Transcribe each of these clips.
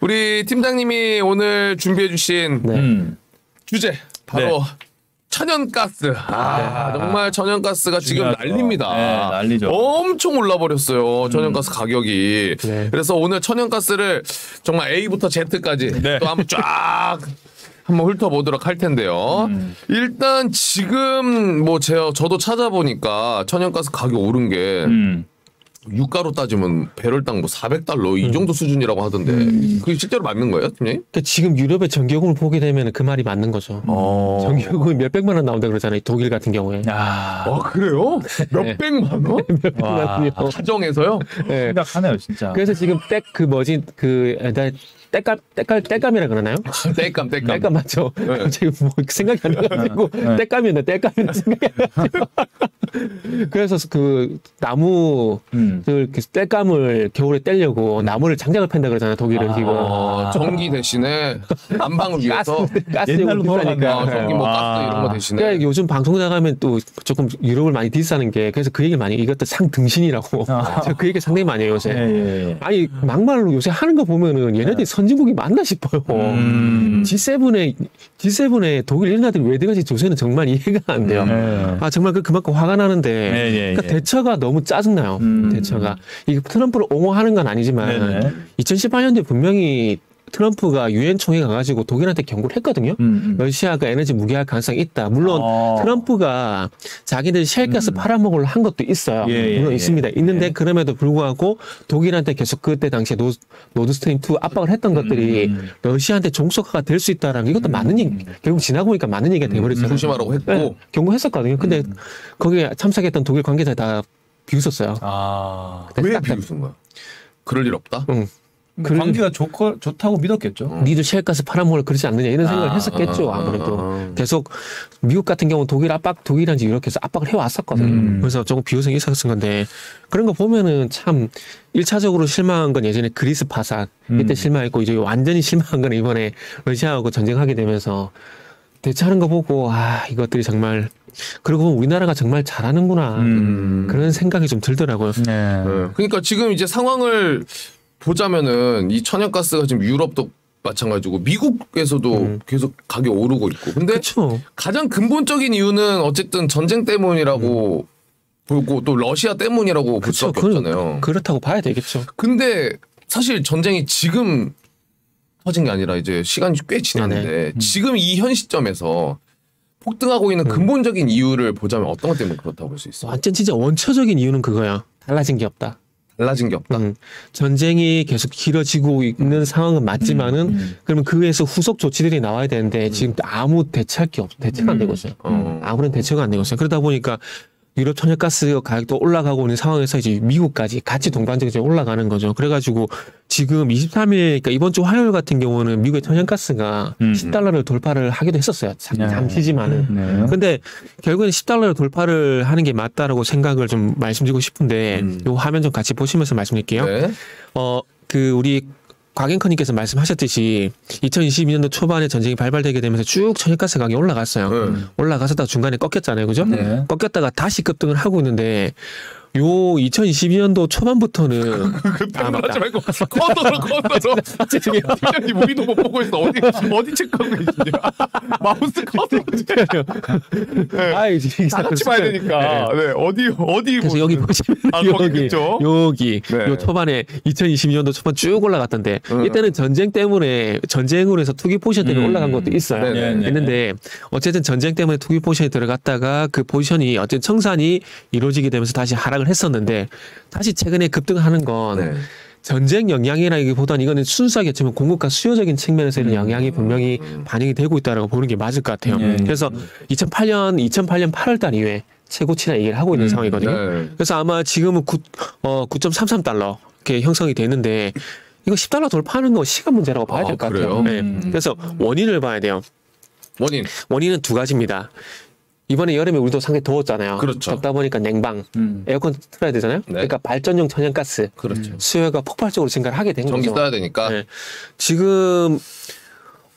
우리 팀장님이 오늘 준비해주신 주제 바로 천연가스. 정말 천연가스가 지금 난립니다. 네, 난리죠. 엄청 올라버렸어요. 천연가스 가격이. 그래서 오늘 천연가스를 정말 A부터 Z까지 또 한번 쫙 한번 훑어보도록 할 텐데요. 일단 지금 뭐 저도 찾아보니까 천연가스 가격 오른 게 유가로 따지면 배럴당 뭐 400달러 이 정도 수준이라고 하던데 그게 실제로 맞는 거예요, 팀장님? 그러니까 지금 유럽의 전기요금을 보게 되면 그 말이 맞는 거죠. 전기요금이 몇백만 원 나온다 그러잖아요. 독일 같은 경우에. 그래요? 몇백만 원? 몇백만 원이요. 가정에서요? 네. 심각하네요, 진짜. 그래서 지금 땔감이라 그러나요? 떼감. 땔감 맞죠? 지금 뭐 생각이 안 나가지고 땔감이었나 생각이 안 나가지고. 그래서 그 나무 땔감을 겨울에 떼려고 나무를 장작을 팬다 그러잖아요. 독일은 지금. 전기 대신에 난방을 위해서 가스 옛날로 비싸니까. 전기 뭐 가스 이런 거 대신에. 그러니까 요즘 방송 나가면 또 조금 유럽을 많이 디스하는 게 그래서 그 얘기를 많이 이것도 상등신이라고. 제가 그 얘기 상당히 많이 해요 요새. 아니 막말로 요새 하는 거 보면은 얘네들이 선진국이 맞나 싶어요. G7에 독일 이런 나라들이 왜 들어가지 요새는 정말 이해가 안 돼요. 정말 그만큼 화가 나는데 그러니까 대처가 너무 짜증나요. 대처가. 이게 트럼프를 옹호하는 건 아니지만 2018년도에 분명히 트럼프가 유엔 총회 가가지고 독일한테 경고를 했거든요. 러시아가 에너지 무기할 가능성이 있다. 물론 트럼프가 자기들 셰일가스 팔아먹으려 한 것도 있어요. 물론 있습니다. 있는데 그럼에도 불구하고 독일한테 계속 그때 당시에 노드스트림 2 압박을 했던 것들이 러시아한테 종속화가 될 수 있다라는 이것도 맞는 얘기. 결국 지나고 보니까 맞는 얘기가 돼버렸잖아요. 조심하라고 했고 경고했었거든요. 근데 거기에 참석했던 독일 관계자 다 비웃었어요. 왜 비웃은 거야? 그럴 일 없다? 관계가 좋다고 믿었겠죠. 니도 셰일가스 팔아먹을 그러지 않느냐 이런 생각을 했었겠죠. 아무래도 계속 미국 같은 경우는 독일한테 이렇게 해서 압박을 해왔었거든요. 그래서 조금 비효성이 있었던 건데 그런 거 보면은 참 1차적으로 실망한 건 예전에 그리스 파산 이때 실망했고 이제 완전히 실망한 건 이번에 러시아하고 전쟁하게 되면서 대처하는 거 보고 이것들이 정말 그리고 우리나라가 정말 잘하는구나 그런 생각이 좀 들더라고요. 그러니까 지금 이제 상황을 보자면은 이 천연가스가 지금 유럽도 마찬가지고 미국에서도 계속 가격 오르고 있고. 근데 가장 근본적인 이유는 어쨌든 전쟁 때문이라고 보고 또 러시아 때문이라고 볼 수밖에 없잖아요. 그렇다고 봐야 되겠죠. 근데 사실 전쟁이 지금 터진 게 아니라 이제 시간이 꽤 지났는데 지금 이 현 시점에서 폭등하고 있는 근본적인 이유를 보자면 어떤 것 때문에 그렇다고 볼 수 있어요? 완전 진짜 원초적인 이유는 그거야. 달라진 게 없다. 달라진 게 없다. 전쟁이 계속 길어지고 있는 상황은 맞지만은 그러면 그에서 후속 조치들이 나와야 되는데 지금 아무 대처할 게 없어. 대처가 안 되고 있어요. 아무런 대처가 안 되고 있어요. 그러다 보니까 유럽 천연가스 가격도 올라가고 있는 상황에서 이제 미국까지 같이 동반적으로 올라가는 거죠. 그래가지고 지금 23일, 그러니까 이번 주 화요일 같은 경우는 미국의 천연가스가 10달러를 돌파를 하기도 했었어요. 잠시지만은. 근데 결국엔 10달러를 돌파를 하는 게 맞다라고 생각을 좀 말씀드리고 싶은데 요 화면 좀 같이 보시면서 말씀드릴게요. 우리 곽앵커님께서 말씀하셨듯이 2022년도 초반에 전쟁이 발발되게 되면서 쭉 천연가스 가격이 올라갔어요. 올라가서다가 중간에 꺾였잖아요. 그죠? 꺾였다가 다시 급등을 하고 있는데 요 2022년도 초반부터는 하지 말고 커서로 팀장님 우리도 못 보고 있어. 어디 체크하고 계시냐. 마우스 커서 다 같이 봐야 되니까. 어디 그래서 여기 보시면 여기 요 초반에 2022년도 초반 쭉 올라갔던데 이때는 전쟁으로 해서 투기 포지션 때문에 올라간 것도 있어요. 있는데 어쨌든 전쟁 때문에 투기 포지션에 들어갔다가 그 포지션이 어쨌든 청산이 이루어지게 되면서 다시 하락을 했었는데 다시 최근에 급등하는 건 전쟁 영향이라기보다는 이거는 순수하게 치면 공급과 수요적인 측면에서 이런 영향이 분명히 반영이 되고 있다고 보는 게 맞을 것 같아요. 그래서 2008년 8월 달 이후에 최고치나 얘기를 하고 있는 상황이거든요. 그래서 아마 지금은 9.33달러 이렇게 형성이 되는데 이거 10달러 돌파하는 거 시간 문제라고 봐야 될 것 같아요. 그래서 원인을 봐야 돼요. 원인은 두 가지입니다. 이번에 여름에 우리도 상당히 더웠잖아요. 덥다 보니까 냉방, 에어컨 틀어야 되잖아요. 그러니까 발전용 천연가스 수요가 폭발적으로 증가를 하게 된 거죠. 전기 써야 되니까. 지금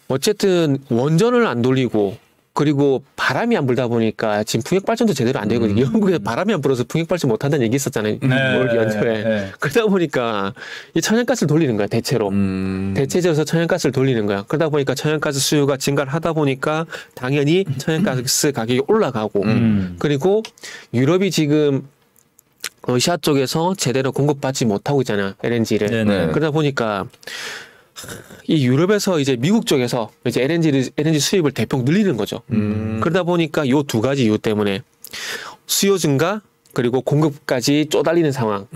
어쨌든 원전을 안 돌리고 그리고 바람이 안 불다 보니까 지금 풍력 발전도 제대로 안 되거든요. 영국에서 바람이 안 불어서 풍력 발전 못 한다는 얘기 있었잖아요. 올 연초에. 그러다 보니까 이 천연가스를 돌리는 거야, 대체로. 대체적으로 천연가스를 돌리는 거야. 그러다 보니까 천연가스 수요가 증가를 하다 보니까 당연히 천연가스 가격이 올라가고 그리고 유럽이 지금 러시아 쪽에서 제대로 공급받지 못하고 있잖아요, LNG를. 그러다 보니까 이 유럽에서 이제 미국 쪽에서 이제 LNG 수입을 대폭 늘리는 거죠. 그러다 보니까 요 두 가지 이유 때문에 수요 증가 그리고 공급까지 쪼달리는 상황.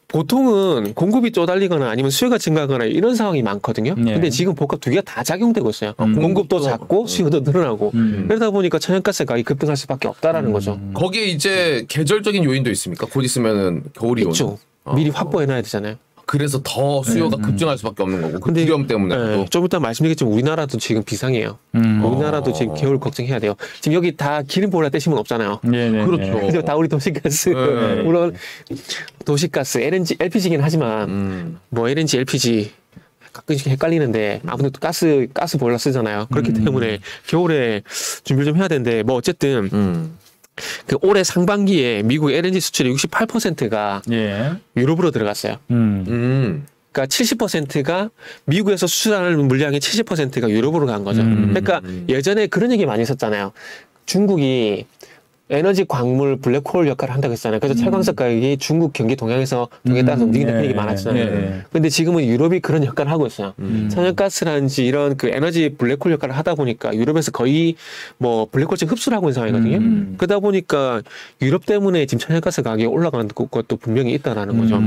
보통은 공급이 쪼달리거나 아니면 수요가 증가하거나 이런 상황이 많거든요. 근데 지금 복합 두 개가 다 작용되고 있어요. 공급도 작고 수요도 늘어나고 그러다 보니까 천연가스 가격이 급등할 수밖에 없다라는 거죠. 거기에 이제 계절적인 요인도 있습니까? 곧 있으면은 겨울이 오는. 그렇죠. 미리 확보해놔야 되잖아요. 그래서 더 수요가 급증할 수밖에 없는 거고 그 두려움 때문에. 좀 이따 말씀드리겠지만 우리나라도 지금 비상이에요. 우리나라도 지금 겨울 걱정해야 돼요. 지금 여기 다 기름 보일러 떼시면 없잖아요. 그렇죠. 그죠? 다 우리 도시가스. 물론 도시가스, LNG, LPG긴 하지만 뭐 LNG, LPG 가끔씩 헷갈리는데 아무래도 가스 보일러 쓰잖아요. 그렇기 때문에 겨울에 준비를 좀 해야 되는데 뭐 어쨌든 그 올해 상반기에 미국 LNG 수출의 68%가 유럽으로 들어갔어요. 그러니까 70%가 미국에서 수출하는 물량의 70%가 유럽으로 간 거죠. 그러니까 예전에 그런 얘기 많이 했었잖아요. 중국이 에너지 광물 블랙홀 역할을 한다고 했잖아요. 그래서 철광석 가격이 중국 경기 동향에서 동에 따라서 움직인다는 얘기 많았잖아요. 근데 지금은 유럽이 그런 역할을 하고 있어요. 천연가스라든지 이런 그 에너지 블랙홀 역할을 하다 보니까 유럽에서 거의 뭐 블랙홀처럼 흡수를 하고 있는 상황이거든요. 그러다 보니까 유럽 때문에 지금 천연가스 가격이 올라가는 것도 분명히 있다라는 거죠.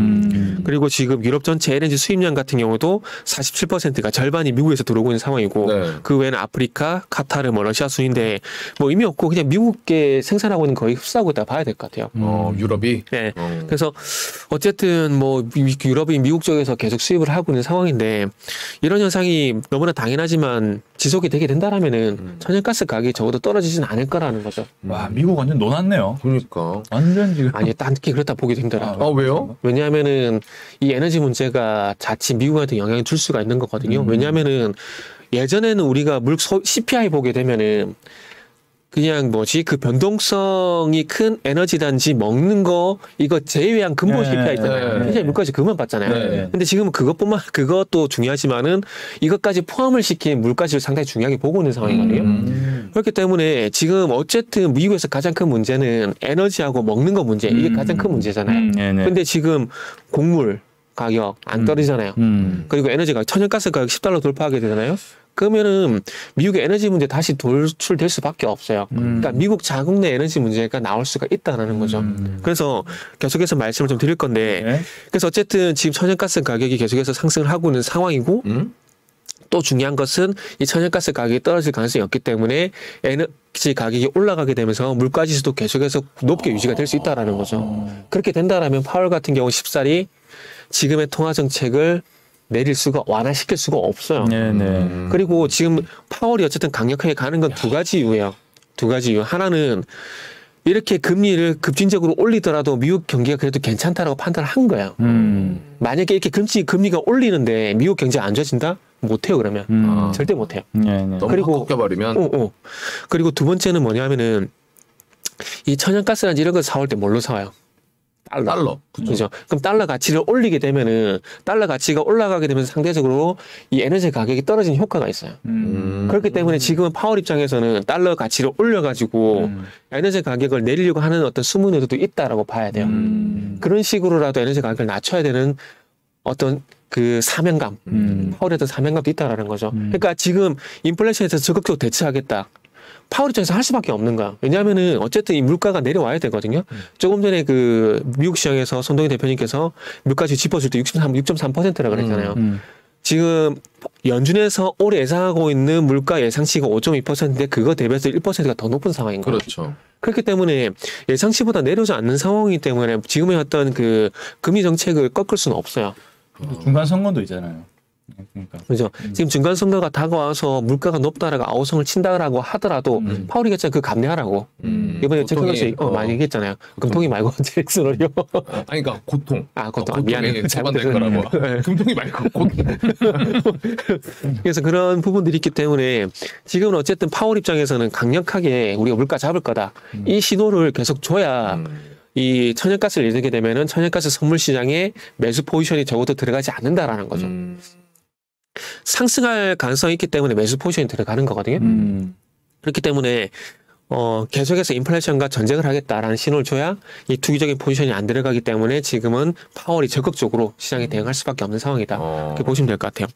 그리고 지금 유럽 전체 LNG 수입량 같은 경우도 47%가 절반이 미국에서 들어오고 있는 상황이고 그 외에는 아프리카, 카타르, 뭐 러시아 순인데 뭐 의미 없고 그냥 미국계 생산하고 있는 거의 흡수하고 있다 봐야 될 것 같아요. 유럽이? 네. 그래서 어쨌든 뭐 유럽이 미국 쪽에서 계속 수입을 하고 있는 상황인데 이런 현상이 너무나 당연하지만 지속이 되게 된다라면은 천연가스 가격이 적어도 떨어지진 않을 거라는 거죠. 와, 미국 완전 논았네요. 그러니까. 완전 지금. 아니, 단기 그렇다 보기도 힘들어요. 왜요? 왜냐하면은 이 에너지 문제가 자칫 미국한테 영향을 줄 수가 있는 거거든요. 왜냐하면은 예전에는 우리가 CPI 보게 되면은 그냥 그 변동성이 큰 에너지 단지 먹는 거 이거 제외한 근본 CPI 있잖아요. CPI 물가지 그만 봤잖아요. 근데 지금은 그것도 중요하지만은 이것까지 포함을 시킨 물가지를 상당히 중요하게 보고 있는 상황이거든요. 그렇기 때문에 지금 어쨌든 미국에서 가장 큰 문제는 에너지하고 먹는 거 문제 이게 가장 큰 문제잖아요. 근데 지금 곡물 가격 안 떨어지잖아요. 그리고 에너지 가격 천연가스 가격 $10 돌파하게 되잖아요. 그러면은 미국의 에너지 문제 다시 돌출될 수밖에 없어요. 그러니까 미국 자국 내 에너지 문제가 나올 수가 있다라는 거죠. 그래서 계속해서 말씀을 좀 드릴 건데, 그래서 어쨌든 지금 천연가스 가격이 계속해서 상승을 하고 있는 상황이고, 또 중요한 것은 이 천연가스 가격이 떨어질 가능성이 없기 때문에 에너지 가격이 올라가게 되면서 물가지수도 계속해서 높게 유지가 될 수 있다라는 거죠. 그렇게 된다라면 파월 같은 경우 쉽사리 지금의 통화 정책을 완화시킬 수가 없어요. 그리고 지금 파월이 어쨌든 강력하게 가는 건 두 가지 이유예요. 두 가지 이유. 하나는 이렇게 금리를 급진적으로 올리더라도 미국 경기가 그래도 괜찮다라고 판단을 한 거예요. 만약에 이렇게 금리가 올리는데 미국 경제가 안 좋아진다? 못해요, 그러면. 절대 못해요. 그리고 꺾여버리면. 그리고 두 번째는 뭐냐면은 이 천연가스라든지 이런 걸 사올 때 뭘로 사와요? 달러. 그죠. 그럼 달러 가치를 올리게 되면은 달러 가치가 올라가게 되면서 상대적으로 이 에너지 가격이 떨어지는 효과가 있어요. 그렇기 때문에 지금은 파월 입장에서는 달러 가치를 올려가지고 에너지 가격을 내리려고 하는 어떤 숨은 의도도 있다라고 봐야 돼요. 그런 식으로라도 에너지 가격을 낮춰야 되는 어떤 그 사명감, 파월의 어떤 사명감도 있다라는 거죠. 그러니까 지금 인플레이션에서 적극적으로 대처하겠다. 파월 입장에서 할 수밖에 없는 거야. 왜냐하면은 어쨌든 이 물가가 내려와야 되거든요. 조금 전에 그 미국 시장에서 손동희 대표님께서 물가지 짚어줄 때 6.3%라고 그랬잖아요. 지금 연준에서 올해 예상하고 있는 물가 예상치가 5.2%인데 그거 대비해서 1%가 더 높은 상황인 거예요. 그렇죠. 그렇기 때문에 예상치보다 내려오지 않는 상황이기 때문에 지금의 어떤 그 금리 정책을 꺾을 수는 없어요. 중간 선거도 있잖아요. 그러니까. 그죠. 지금 중간 선거가 다가와서 물가가 높다라고 아우성을 친다라고 하더라도 파월이 그 감내하라고. 이번에 최근에 많이 얘기했잖아요. 금통이 말고 잭슨으로요. 아니 그러니까 고통. 고통. 미안해. 잘못된 거라고. 금통이 말고 고통. 그래서 그런 부분들이 있기 때문에 지금은 어쨌든 파월 입장에서는 강력하게 우리가 물가 잡을 거다. 이 신호를 계속 줘야 이 천연가스를 내게 되면은 천연가스 선물 시장에 매수 포지션이 적어도 들어가지 않는다라는 거죠. 상승할 가능성이 있기 때문에 매수 포지션이 들어가는 거거든요. 그렇기 때문에 계속해서 인플레이션과 전쟁을 하겠다라는 신호를 줘야 이 투기적인 포지션이 안 들어가기 때문에 지금은 파월이 적극적으로 시장에 대응할 수밖에 없는 상황이다. 그렇게 보시면 될 것 같아요.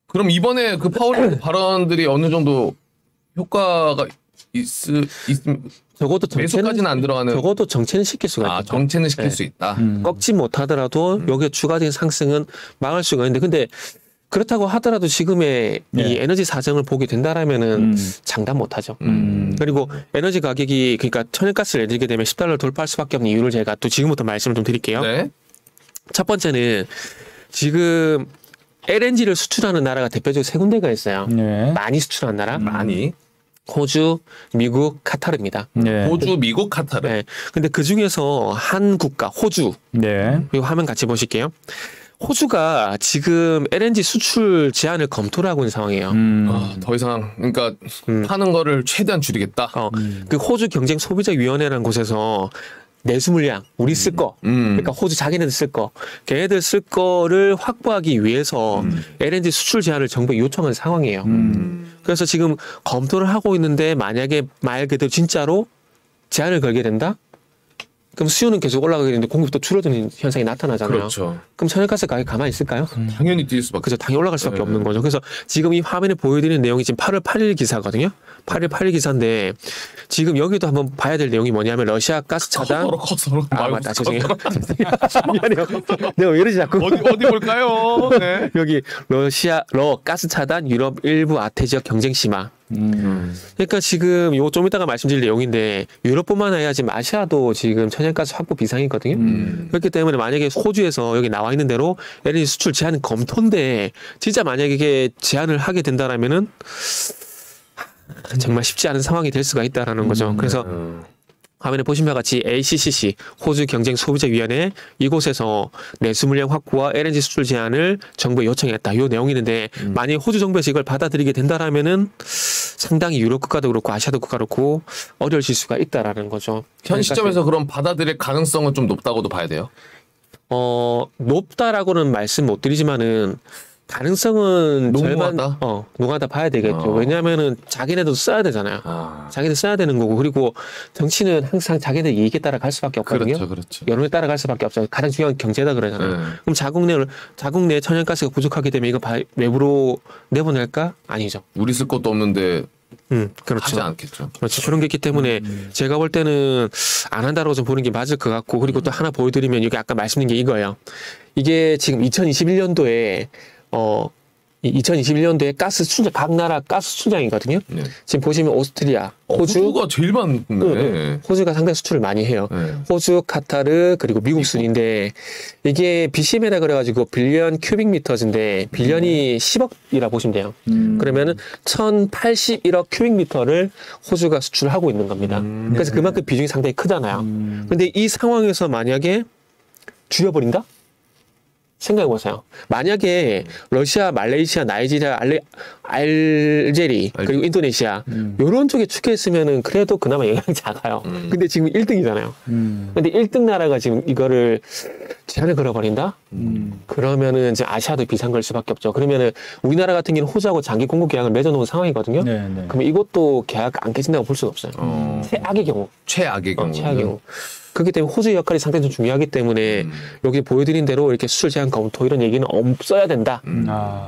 그럼 이번에 그 파월 발언들이 어느 정도 효과가 적어도 매수까지는 안 들어가는. 적어도 정체는 시킬 수가 있다. 정체는 시킬 수 있다. 꺾지 못하더라도 여기에 추가된 상승은 막을 수가 있는데 근데 그렇다고 하더라도 지금의 이 에너지 사정을 보게 된다라면은 장담 못하죠. 그리고 에너지 가격이 그러니까 천연가스를 내리게 되면 $10 돌파할 수밖에 없는 이유를 제가 또 지금부터 말씀을 좀 드릴게요. 네. 첫 번째는 지금 LNG를 수출하는 나라가 대표적으로 세 군데가 있어요. 많이 수출하는 나라. 많이. 호주, 미국, 카타르입니다. 호주, 미국, 카타르. 네. 근데 그 중에서 한 국가, 호주. 이거 화면 같이 보실게요. 호주가 지금 LNG 수출 제한을 검토를 하고 있는 상황이에요. 더 이상 그러니까 파는 거를 최대한 줄이겠다. 그 호주 경쟁 소비자위원회라는 곳에서 내수 물량 우리 쓸 거, 그러니까 호주 자기네들 쓸 거, 걔네들 쓸 거를 확보하기 위해서 LNG 수출 제한을 정부에 요청한 상황이에요. 그래서 지금 검토를 하고 있는데 만약에 말 그대로 진짜로 제한을 걸게 된다? 그럼 수요는 계속 올라가게 되는데 공급도 줄어드는 현상이 나타나잖아요. 그렇죠. 그럼 천연가스 가격이 가만히 있을까요? 당연히 뛸 수밖에. 그죠. 당연히 올라갈 수밖에 없는 거죠. 그래서 지금 이 화면에 보여드리는 내용이 지금 8월 8일 기사거든요. 8월 8일 기사인데 지금 여기도 한번 봐야 될 내용이 뭐냐면 러시아 가스 차단. 커서로. 맞다. 죄송해요. 미안해요. 내가 왜 이러지 자꾸. 어디 볼까요? 네. 여기 러시아 가스 차단 유럽 일부 아태 지역 경쟁 심화. 그러니까 지금 요 좀 이따가 말씀드릴 내용인데 유럽뿐만 아니라 지금 아시아도 지금 천연가스 확보 비상이거든요. 그렇기 때문에 만약에 호주에서 여기 나와 있는 대로 LNG 수출 제한 검토인데 진짜 만약에 이게 제한을 하게 된다라면은 정말 쉽지 않은 상황이 될 수가 있다라는 거죠. 그래서 화면에 보신 바와 같이 ACCC 호주 경쟁 소비자위원회 이곳에서 내수 물량 확보와 LNG 수출 제한을 정부에 요청했다. 이 내용이 있는데 만약 호주 정부에서 이걸 받아들이게 된다라면은 상당히 유럽 국가도 그렇고 아시아도 국가도 그렇고 어려워질 수가 있다라는 거죠. 현 시점에서 그럼 받아들일 가능성은 좀 높다고도 봐야 돼요? 높다라고는 말씀 못 드리지만은 가능성은 농후하다? 농후하다 봐야 되겠죠. 왜냐하면은 자기네도 써야 되잖아요. 자기네 써야 되는 거고 그리고 정치는 항상 자기네 이익에 따라 갈 수밖에 없거든요. 그렇죠. 여론에 따라 갈 수밖에 없어요. 가장 중요한 경제다 그러잖아요. 그럼 자국 내 천연가스가 부족하게 되면 이거 외부로 내보낼까? 아니죠. 우리 쓸 것도 없는데 그렇죠. 하지 않겠죠. 그렇죠. 그런 게 있기 때문에 제가 볼 때는 안 한다고 좀 보는 게 맞을 것 같고 그리고 또 하나 보여드리면 이게 아까 말씀드린 게 이거예요. 이게 지금 2021년도에 2021년도에 가스 수출 각 나라 가스 수출량이거든요. 지금 보시면 오스트리아, 호주가 제일 많네. 호주가 상당히 수출을 많이 해요. 호주, 카타르 그리고 미국 순인데 이게 BCM이라 그래가지고 빌리언 큐빅미터인데 빌리언이 10억이라 보시면 돼요. 그러면은 1,081억 큐빅미터를 호주가 수출하고 있는 겁니다. 그래서 그만큼 비중이 상당히 크잖아요. 근데 이 상황에서 만약에 줄여버린다? 생각해보세요. 만약에 러시아, 말레이시아, 나이지리아, 알제리 그리고 인도네시아 요런 쪽에 축했으면은 그래도 그나마 영향이 작아요. 근데 지금 1등이잖아요. 근데 1등 나라가 지금 이거를 제한을 걸어버린다? 그러면은 이제 아시아도 비상 걸 수밖에 없죠. 그러면은 우리나라 같은 경우는 호주하고 장기 공급 계약을 맺어놓은 상황이거든요. 그러면 이것도 계약 안 깨진다고 볼 수는 없어요. 최악의 경우. 최악의 경우. 그렇기 때문에 호주의 역할이 상당히 좀 중요하기 때문에 여기 보여드린 대로 이렇게 수출 제한 검토 이런 얘기는 없어야 된다.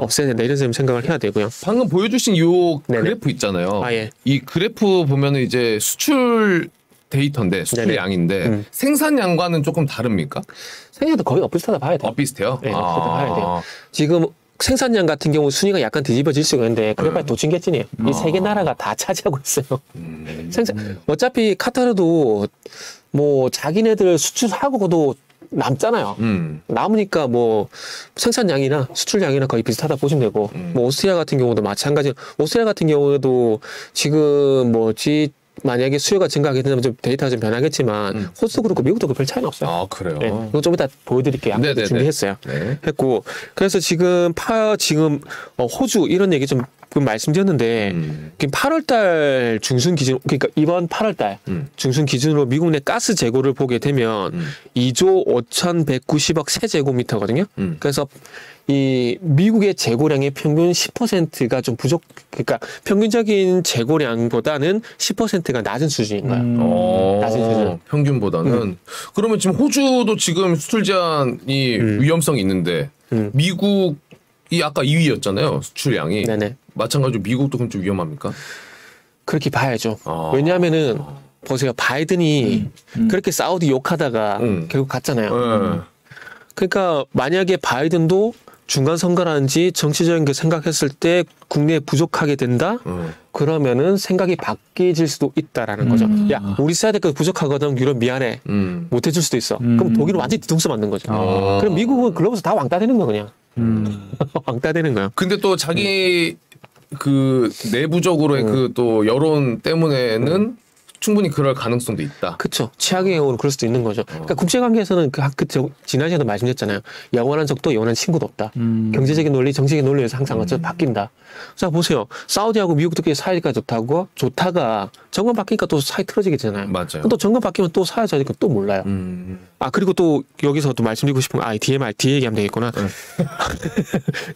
없어야 된다. 이런 생각을 해야 되고요. 방금 보여주신 요 그래프 있잖아요. 예. 이 그래프 보면은 이제 수출 데이터인데 수출량인데 생산량과는 조금 다릅니까? 생산량도 거의 비슷하다 봐야 돼요. 비슷해요? 네, 비슷하다 봐야 돼요. 지금 생산량 같은 경우 순위가 약간 뒤집어질 수가 있는데 그래봐야 도찐개찐이에요. 이 세 개 나라가 다 차지하고 있어요. 어차피 카타르도 뭐 자기네들 수출하고도 남잖아요. 남으니까 뭐 생산량이나 수출량이나 거의 비슷하다 보시면 되고 뭐 오스트리아 같은 경우도 마찬가지. 오스트리아 같은 경우에도 지금 만약에 수요가 증가하게 되면 좀 데이터가 좀 변하겠지만 호주도 그렇고 미국도 별 차이는 없어요. 아 그래요. 네, 이거 좀 이따 보여드릴게요. 준비했어요. 네. 했고 그래서 지금 호주 이런 얘기 좀 말씀드렸는데 8월달 중순 기준 그러니까 이번 8월달 중순 기준으로 미국 내 가스 재고를 보게 되면 2조 5,190억 세제곱미터거든요. 그래서 이 미국의 재고량의 평균 10%가 좀 그러니까 평균적인 재고량보다는 10%가 낮은 수준인 거예요. 낮은 수준. 평균보다는. 그러면 지금 호주도 지금 수출 제한이 위험성이 있는데 미국이 아까 2위였잖아요. 수출량이. 네네. 마찬가지로 미국도 그럼 좀 위험합니까? 그렇게 봐야죠. 왜냐하면은 보세요. 바이든이 그렇게 사우디 욕하다가 결국 갔잖아요. 그러니까 만약에 바이든도 중간 선거라든지 정치적인 게 생각했을 때 국내에 부족하게 된다? 그러면은 생각이 바뀌질 수도 있다라는 거죠. 야, 우리 써야 될 거 부족하거든. 유럽 미안해. 못 해줄 수도 있어. 그럼 독일은 완전히 뒤통수 맞는 거죠. 그럼 미국은 글로벌에서 다 왕따 되는 거 그냥. 왕따 되는 거야. 근데 또 자기 그 내부적으로의 그 또 여론 때문에는 충분히 그럴 가능성도 있다. 그렇죠. 최악의 경우는 그럴 수도 있는 거죠. 그러니까 국제관계에서는 지난 시간에도 말씀드렸잖아요. 영원한 적도 영원한 친구도 없다. 경제적인 논리, 정치적인 논리에서 항상 어차피 바뀐다. 자 보세요. 사우디하고 미국도 사이가 좋다가 정권 바뀌니까 또 사이 틀어지게 되잖아요. 맞아요. 또 정권 바뀌면 또 사이 좋아지니까 또 몰라요. 아 그리고 또 여기서 또 말씀드리고 싶은 거 뒤에 얘기하면 되겠구나.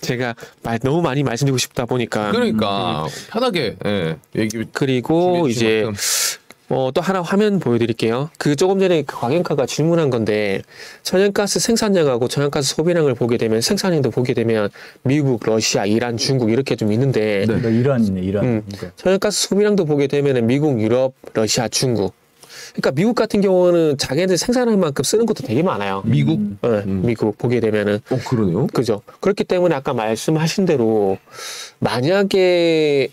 제가 너무 많이 말씀드리고 싶다 보니까. 그러니까 편하게 얘기. 그리고 이제 또 하나 화면 보여드릴게요. 조금 전에 곽영카가 질문한 건데 천연가스 생산량하고 천연가스 소비량을 보게 되면 생산량도 보게 되면 미국, 러시아, 이란, 중국 이렇게 좀 있는데 이란이네, 이란. 천연가스 소비량도 보게 되면 미국, 유럽, 러시아, 중국. 그러니까 미국 같은 경우는 자기네들 생산할 만큼 쓰는 것도 되게 많아요. 미국? 미국 보게 되면은. 그러네요. 그죠. 그렇기 때문에 아까 말씀하신 대로 만약에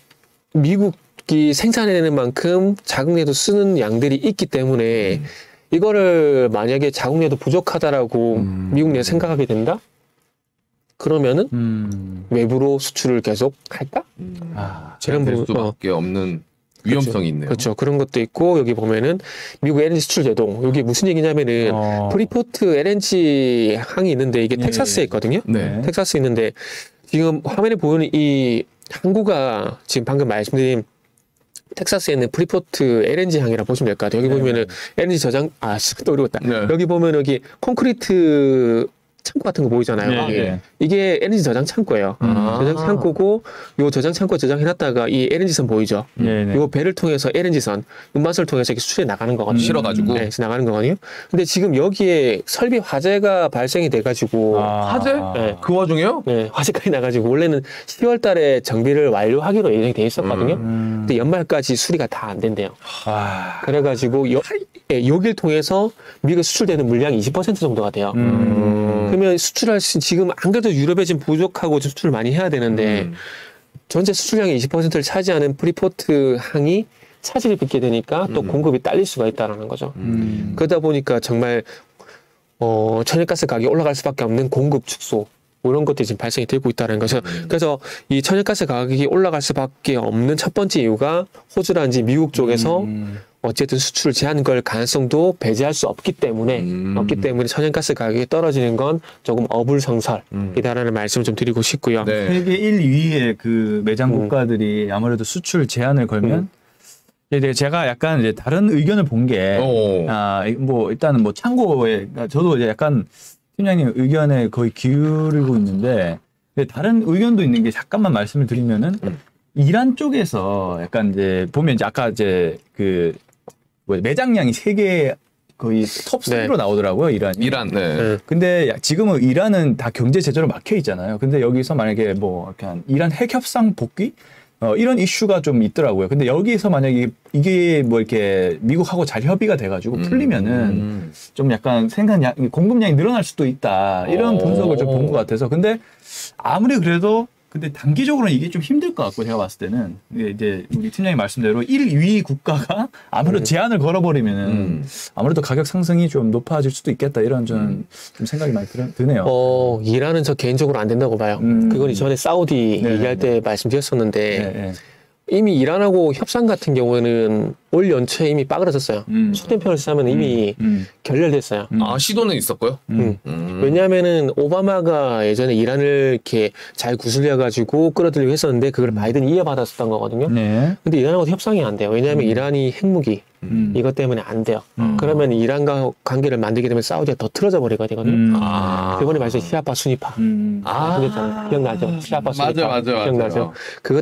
미국이 생산해내는 만큼 자국내도 쓰는 양들이 있기 때문에 이거를 만약에 자국내도 부족하다라고 미국 내 생각하게 된다? 그러면은 외부로 수출을 계속 할까? 제한될 수밖에 없는 위험성이 있네요. 그렇죠. 그런 것도 있고 여기 보면은 미국 LNG 수출 제동 여기 무슨 얘기냐면은 프리포트 LNG 항이 있는데 이게 텍사스에 있거든요. 텍사스에 있는데 지금 화면에 보이는 이 항구가 지금 방금 말씀드린 텍사스에 있는 프리포트 LNG 항이라 보시면 될 것 같아요. 여기 보면은 LNG 저장 또 어려웠다. 여기 보면 여기 콘크리트 창고 같은 거 보이잖아요. 이게 LNG 저장 창고예요. 저장 창고고 요 저장 창고에 저장해놨다가 이 LNG선 보이죠? 요 배를 통해서 LNG선 운반선을 통해서 이렇게 수출해 나가는 거거든요. 실어가지고 나가는 거거든요. 근데 지금 여기에 설비 화재가 발생이 돼가지고 화재? 그 와중에요? 네, 화재까지 나가지고 원래는 10월달에 정비를 완료하기로 예정이 돼 있었거든요. 근데 연말까지 수리가 다 안 된대요. 그래가지고 여길 통해서 미국에 수출되는 물량이 20% 정도가 돼요. 그러면 지금 안 그래도 유럽에 지금 부족하고 수출을 많이 해야 되는데 전체 수출량의 20%를 차지하는 프리포트 항이 차질이 빚게 되니까 또 공급이 딸릴 수가 있다는 거죠. 그러다 보니까 정말 천연가스 가격이 올라갈 수밖에 없는 공급 축소 이런 것들이 지금 발생이 되고 있다는 거죠. 그래서 이 천연가스 가격이 올라갈 수밖에 없는 첫 번째 이유가 호주라든지 미국 쪽에서 어쨌든 수출을 제한한 걸 가능성도 배제할 수 없기 때문에 천연가스 가격이 떨어지는 건 조금 어불성설이다라는 말씀을 좀 드리고 싶고요. 세계 1, 2위의 그 매장 국가들이 아무래도 수출 제한을 걸면 제가 약간 이제 다른 의견을 본 게 뭐 일단은 뭐 참고에 저도 이제 약간 팀장님 의견에 거의 기울이고 있는데 다른 의견도 있는 게 잠깐만 말씀을 드리면은 이란 쪽에서 약간 이제 보면 이제 아까 이제 그 매장량이 세계 거의 톱 3로 나오더라고요, 이란이. 근데 지금은 이란은 다 경제 제재로 막혀 있잖아요. 근데 여기서 만약에 뭐 약간 이란 핵 협상 복귀 이런 이슈가 좀 있더라고요. 근데 여기서 만약에 이게 뭐 이렇게 미국하고 잘 협의가 돼가지고 풀리면은 좀 약간 공급량이 늘어날 수도 있다. 이런 분석을 좀 본 것 같아서. 근데 아무리 그래도 근데 단기적으로는 이게 좀 힘들 것 같고 제가 봤을 때는 이제 우리 팀장님 말씀대로 1, 2위 국가가 아무래도 제한을 걸어버리면은 아무래도 가격 상승이 좀 높아질 수도 있겠다 이런 좀 생각이 많이 드네요. 이란은 저 개인적으로 안 된다고 봐요. 그건 이전에 사우디 얘기할 때 말씀드렸었는데 이미 이란하고 협상 같은 경우에는 올 연초에 이미 빠그러졌어요. 소된편을 쓰면 이미 결렬됐어요. 아, 시도는 있었고요? 왜냐하면은 오바마가 예전에 이란을 이렇게 잘 구슬려가지고 끌어들이려고 했었는데 그걸 바이든이 이어받았었던 거거든요. 네. 근데 이란하고 협상이 안 돼요. 왜냐하면 이란이 핵무기 이것 때문에 안 돼요. 그러면 이란과 관계를 만들게 되면 사우디가 더 틀어져 버리게 되거든요. 그번에 말씀 시아파 수니파. 기억나죠? 시아파 수니파. 맞아. 기억나죠?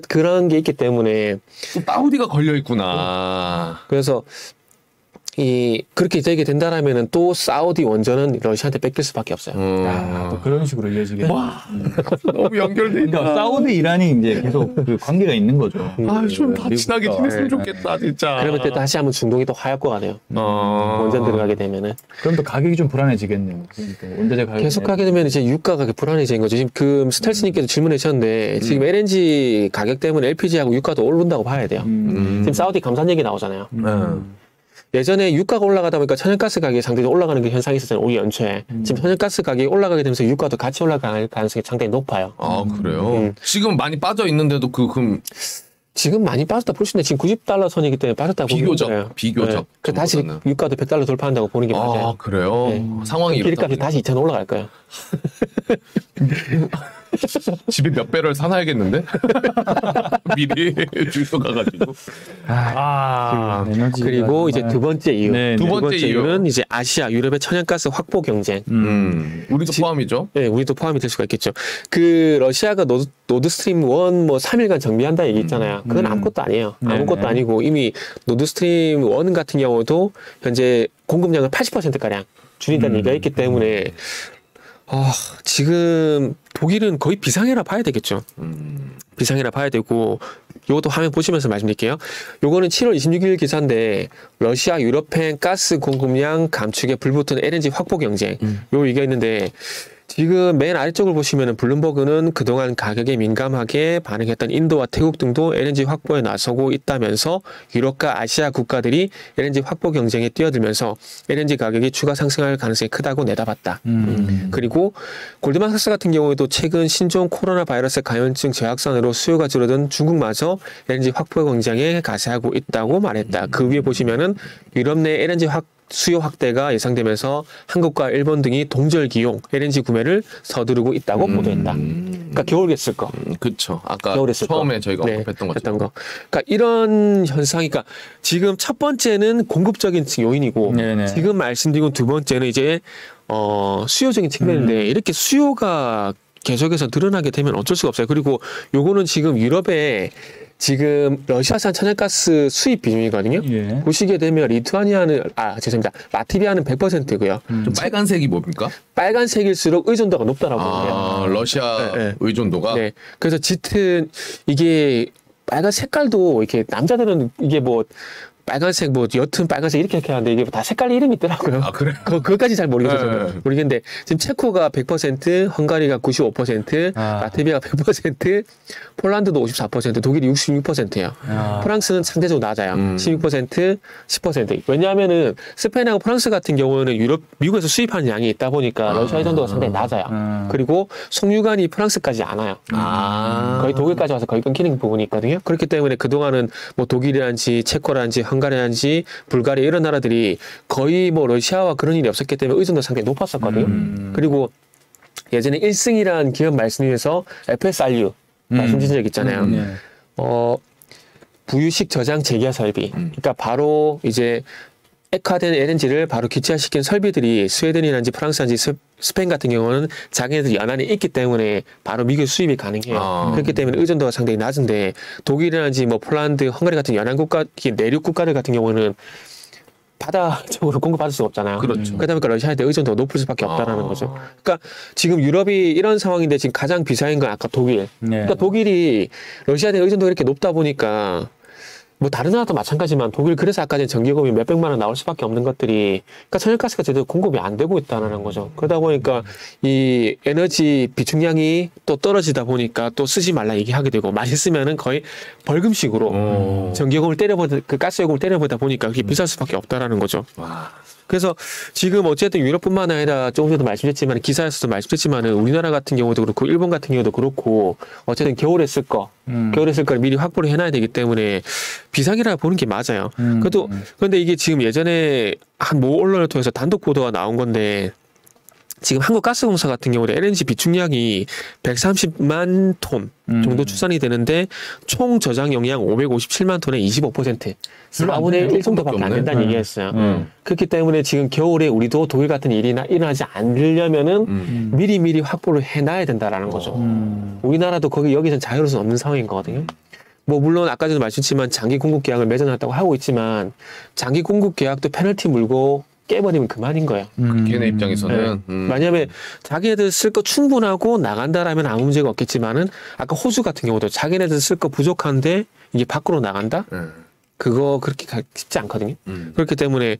그런 게 있기 때문에 또 사우디가 걸려 있구나. 그래서 그렇게 되게 된다라면은 또 사우디 원전은 러시아한테 뺏길 수밖에 없어요. 또 그런 식으로 이어지게. 너무 연결돼 있다. 그러니까 사우디 이란이 이제 계속 그 관계가 있는 거죠. 좀 다 친하게 지냈으면 좋겠다, 진짜. 그러면 또 다시 한번 중동이 또 화약고가 돼요. 원전 들어가게 되면은. 그럼 또 가격이 좀 불안해지겠네요. 그러니까 원자재 가격 계속 하게 되면 이제 유가 가격이 불안해지는 거죠. 지금 그 스텔스님께서 질문해 주셨는데 지금 LNG 가격 때문에 LPG하고 유가도 오른다고 봐야 돼요. 지금 사우디 감산 얘기 나오잖아요. 예전에 유가가 올라가다 보니까 천연가스 가격이 상대적으로 올라가는 게 현상이 있었잖아요. 올 연초에. 지금 천연가스 가격이 올라가게 되면서 유가도 같이 올라갈 가능성이 상당히 높아요. 아, 그래요? 지금 많이 빠져 있는데도 지금 많이 빠졌다 볼 수 있는데 지금 $90 선이기 때문에 빠졌다고 보는 거예요. 비교적. 네. 다시 유가도 $100 돌파한다고 보는 게 맞아요. 아, 그래요? 네. 상황이 이렇다. 기름값이 다시 2,000원 올라갈 거예요. 집에 몇 배럴 사놔야겠는데? 미리 주소 가가지고. 그리고 이제 두 번째 이유. 두 번째 이유는 이제 아시아, 유럽의 천연가스 확보 경쟁. 우리도 포함이죠? 네, 우리도 포함이 될 수가 있겠죠. 그 러시아가 노드스트림 1 뭐 3일간 정비한다 얘기 있잖아요. 그건 아무것도 아니에요. 아무것도 아니고 이미 노드스트림 1 같은 경우도 현재 공급량을 80%가량 줄인다는 얘기가 있기 때문에 지금 독일은 거의 비상이라 봐야 되겠죠. 비상이라 봐야 되고 요것도 화면 보시면서 말씀드릴게요. 요거는 7월 26일 기사인데 러시아 유럽행 가스 공급량 감축에 불붙은 LNG 확보 경쟁 요 얘기가 있는데 지금 맨 아래쪽을 보시면은 블룸버그는 그동안 가격에 민감하게 반응했던 인도와 태국 등도 LNG 확보에 나서고 있다면서 유럽과 아시아 국가들이 LNG 확보 경쟁에 뛰어들면서 LNG 가격이 추가 상승할 가능성이 크다고 내다봤다. 그리고 골드만삭스 같은 경우에도 최근 신종 코로나 바이러스 감염증 재확산으로 수요가 줄어든 중국마저 LNG 확보 경쟁에 가세하고 있다고 말했다. 그 위에 보시면은 유럽 내 LNG 수요 확대가 예상되면서 한국과 일본 등이 동절 기용 LNG 구매를 서두르고 있다고 보도했다. 그러니까 겨울겠을 거. 그렇죠. 아까 겨울했을 처음에 거. 저희가 언급했던 거죠. 그러니까 이런 현상이 그러니까 지금 첫 번째는 공급적인 요인이고 지금 말씀드린 두 번째는 이제 수요적인 측면인데 이렇게 수요가 계속해서 늘어나게 되면 어쩔 수가 없어요. 그리고 요거는 지금 유럽에 지금 러시아산 천연가스 수입 비중이거든요. 보시게 되면 죄송합니다. 라트비아는 100%고요. 좀 빨간색이 뭡니까? 빨간색일수록 의존도가 높다라고 해요. 러시아 의존도가? 네. 그래서 짙은 이게 빨간 색깔도 이렇게 남자들은 이게 뭐 빨간색 옅은 빨간색 이렇게 하는데 이게 다 색깔 이름이 있더라고요. 아, 그래요? 그것까지 잘 모르겠어요. 모르겠는데 지금 체코가 100%, 헝가리가 95%, 라트비아가 100%, 폴란드도 54%, 독일이 66%예요. 프랑스는 상대적으로 낮아요. 16%, 10%. 왜냐하면은 스페인하고 프랑스 같은 경우는 미국에서 수입하는 양이 있다 보니까 러시아 의존도가 상당히 낮아요. 그리고 송유관이 프랑스까지 안 와요. 거의 독일까지 와서 거의 끊기는 부분이 있거든요. 그렇기 때문에 그동안은 뭐 독일이란지 체코란지 헝가리란지 불가리아 이런 나라들이 거의 뭐 러시아와 그런 일이 없었기 때문에 의존도가 상당히 높았었거든요. 그리고 예전에 1승이라는 기업 말씀드려서 FSRU 말씀드린 적 있잖아요. 부유식 저장 재기화 설비. 그러니까 바로 이제 액화된 LNG를 바로 기체화시킨 설비들이 스웨덴이란지 프랑스란지 스페인 같은 경우는 자기네들 연안에 있기 때문에 바로 미국 수입이 가능해요. 그렇기 때문에 의존도가 상당히 낮은데 독일이란지 뭐 폴란드, 헝가리 같은 연안 국가, 내륙 국가들 같은 경우는 바다 쪽으로 공급받을 수가 없잖아요. 그렇죠. 그러다 보니까 러시아한테 의존도가 높을 수밖에 없다라는 거죠. 그러니까 지금 유럽이 이런 상황인데 지금 가장 비상인 건 아까 독일. 그러니까 독일이 러시아한테 의존도가 이렇게 높다 보니까 뭐 다른 나라도 마찬가지지만 독일 그래서 아까 전에 전기요금이 몇백만 원 나올 수밖에 없는 것들이 그러니까 천연가스가 제대로 공급이 안 되고 있다는 거죠. 그러다 보니까 이 에너지 비축량이 또 떨어지다 보니까 또 쓰지 말라 얘기하게 되고 맛있으면은 거의 벌금식으로 전기요금을 그 가스요금을 때려보다 보니까 그게 비쌀 수밖에 없다라는 거죠. 그래서 지금 어쨌든 유럽뿐만 아니라 조금 전에도 말씀드렸지만 기사에서도 말씀드렸지만은 우리나라 같은 경우도 그렇고 일본 같은 경우도 그렇고 어쨌든 겨울에 쓸 거를 미리 확보를 해놔야 되기 때문에 비상이라 보는 게 맞아요. 그런데 이게 지금 예전에 한 모 언론을 통해서 단독 보도가 나온 건데 지금 한국가스공사 같은 경우도 LNG 비축량이 130만 톤 정도 추산이 되는데 총 저장 용량 557만 톤의 25%, 4분의 1 정도밖에 안 된다는 얘기했어요. 그렇기 때문에 지금 겨울에 우리도 독일 같은 일이 일어나지 않으려면은 미리 확보를 해놔야 된다라는 거죠. 우리나라도 여기선 자유로울 수 없는 상황인 거거든요. 뭐 물론 아까 전에 말씀드렸지만 장기 공급 계약을 맺어놨다고 하고 있지만 장기 공급 계약도 페널티 물고 깨버리면 그만인 거예요. 걔네 입장에서는. 만약에 자기네들 쓸 거 충분하고 나간다라면 아무 문제가 없겠지만은 아까 호주 같은 경우도 자기네들 쓸 거 부족한데 이게 밖으로 나간다? 그거 그렇게 쉽지 않거든요. 그렇기 때문에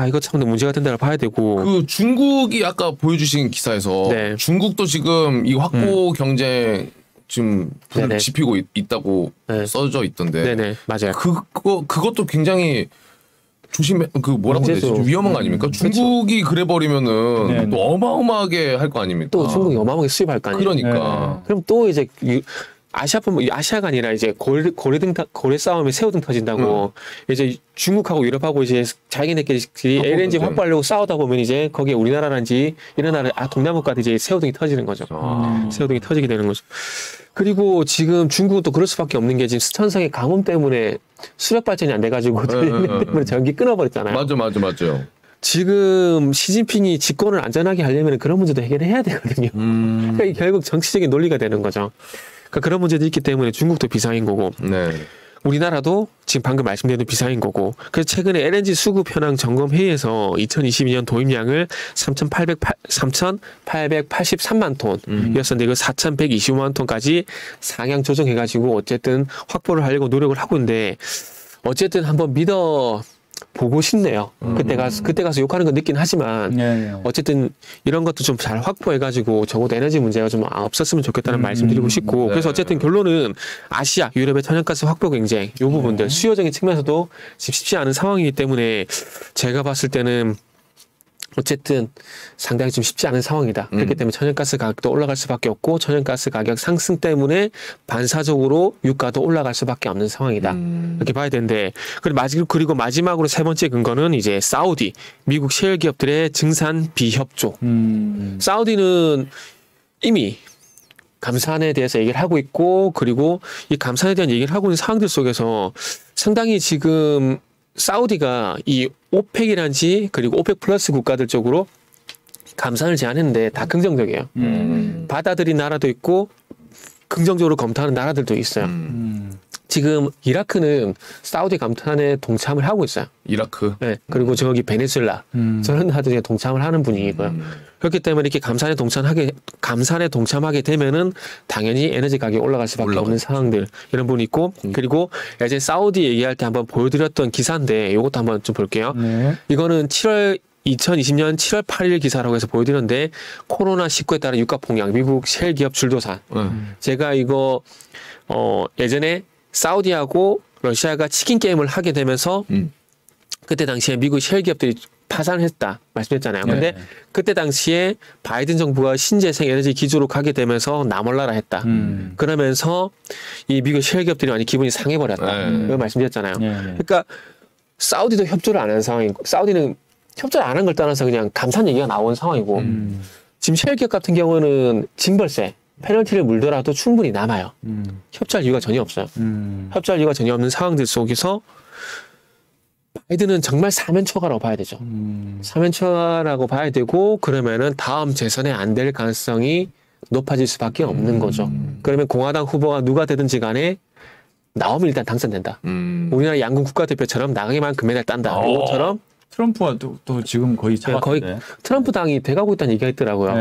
이거 참 문제가 된다고 봐야 되고. 그 중국이 아까 보여주신 기사에서 네. 중국도 지금 이 확보 경쟁 지금 불을 지피고 있다고 써져 있던데. 네네 맞아요. 그것도 굉장히 뭐라고 해야 되지? 위험한 거 아닙니까? 중국이 그래 버리면은 또 어마어마하게 할 거 아닙니까? 또 중국이 어마어마하게 수입할 거 아니에요? 그러니까. 그럼 또 이제 아시아가 아니라 이제 고래 싸움에 새우등 터진다고 이제 중국하고 유럽하고 이제 자기네끼리 LNG 확보하려고 싸우다 보면 이제 거기에 우리나라란지 이런 나라 동남아까지 이제 새우등이 터지는 거죠. 새우등이 터지게 되는 거죠. 그리고 지금 중국은 또 그럴 수밖에 없는 게 지금 스촨성의 가뭄 때문에 수력 발전이 안 돼가지고 때문에 전기 끊어버렸잖아요. 맞아요. 지금 시진핑이 집권을 안전하게 하려면 그런 문제도 해결해야 되거든요. 그러니까 이게 결국 정치적인 논리가 되는 거죠. 그러니까 그런 문제도 있기 때문에 중국도 비상인 거고 우리나라도 지금 방금 말씀드린 비상인 거고 그래서 최근에 LNG 수급 현황 점검 회의에서 2022년 도입량을 3,883만 톤이었었는데 이거 4,125만 톤까지 상향 조정해가지고 어쨌든 확보를 하려고 노력을 하고 있는데 어쨌든 한번 보고 싶네요. 그때 가서 욕하는 건 늦긴 하지만 어쨌든 이런 것도 좀 잘 확보해가지고 적어도 에너지 문제가 좀 없었으면 좋겠다는 말씀드리고 싶고 그래서 어쨌든 결론은 아시아, 유럽의 천연가스 확보 경쟁 이 부분들 수요적인 측면에서도 쉽지 않은 상황이기 때문에 제가 봤을 때는 어쨌든 상당히 좀 쉽지 않은 상황이다. 그렇기 때문에 천연가스 가격도 올라갈 수밖에 없고 천연가스 가격 상승 때문에 반사적으로 유가도 올라갈 수밖에 없는 상황이다. 이렇게 봐야 되는데 그리고 마지막으로 세 번째 근거는 이제 사우디, 미국 셰일 기업들의 증산 비협조. 사우디는 이미 감산에 대해서 얘기를 하고 있고 그리고 이 감산에 대한 얘기를 하고 있는 상황들 속에서 상당히 지금 사우디가 이 오펙이란지 그리고 오펙 플러스 국가들 쪽으로 감산을 제안했는데 다 긍정적이에요. 받아들인 나라도 있고 긍정적으로 검토하는 나라들도 있어요. 지금 이라크는 사우디 감탄에 동참을 하고 있어요. 이라크? 네. 그리고 저기 베네수엘라 저런 나라들이 동참을 하는 분위기고요. 그렇기 때문에 이렇게 감산에 동참하게 되면은 당연히 에너지 가격이 올라갈 수밖에 없는 상황들 이런 부분이 있고 그리고 예전에 사우디 얘기할 때 한번 보여드렸던 기사인데 이것도 한번 좀 볼게요. 이거는 2020년 7월 8일 기사라고 해서 보여드렸는데 코로나19에 따른 유가 폭락 미국 셰일 기업 줄도산 제가 이거 예전에 사우디하고 러시아가 치킨 게임을 하게 되면서 그때 당시에 미국 셰일 기업들이 파산을 했다 말씀드렸잖아요. 근데 그때 당시에 바이든 정부가 신재생 에너지 기조로 가게 되면서 나몰라라 했다. 그러면서 이 미국 셰일 기업들이 많이 기분이 상해버렸다. 이거 말씀드렸잖아요. 그러니까 사우디도 협조를 안 하는 상황이고 사우디는 협조를 안 한 걸 떠나서 그냥 감산 얘기가 나온 상황이고 지금 셰일 기업 같은 경우는 징벌세 페널티를 물더라도 충분히 남아요. 협조할 이유가 전혀 없어요. 협조할 이유가 전혀 없는 상황들 속에서 바이든은 정말 사면초가라고 봐야 되죠. 사면초가라고 봐야 되고 그러면은 다음 재선에 안 될 가능성이 높아질 수밖에 없는 거죠. 그러면 공화당 후보가 누가 되든지 간에 나오면 일단 당선된다. 우리나라 양궁 국가대표처럼 나가기만 금메달 딴다. 이것처럼 트럼프와 또 지금 거의 트럼프 당이 돼가고 있다는 얘기가 있더라고요.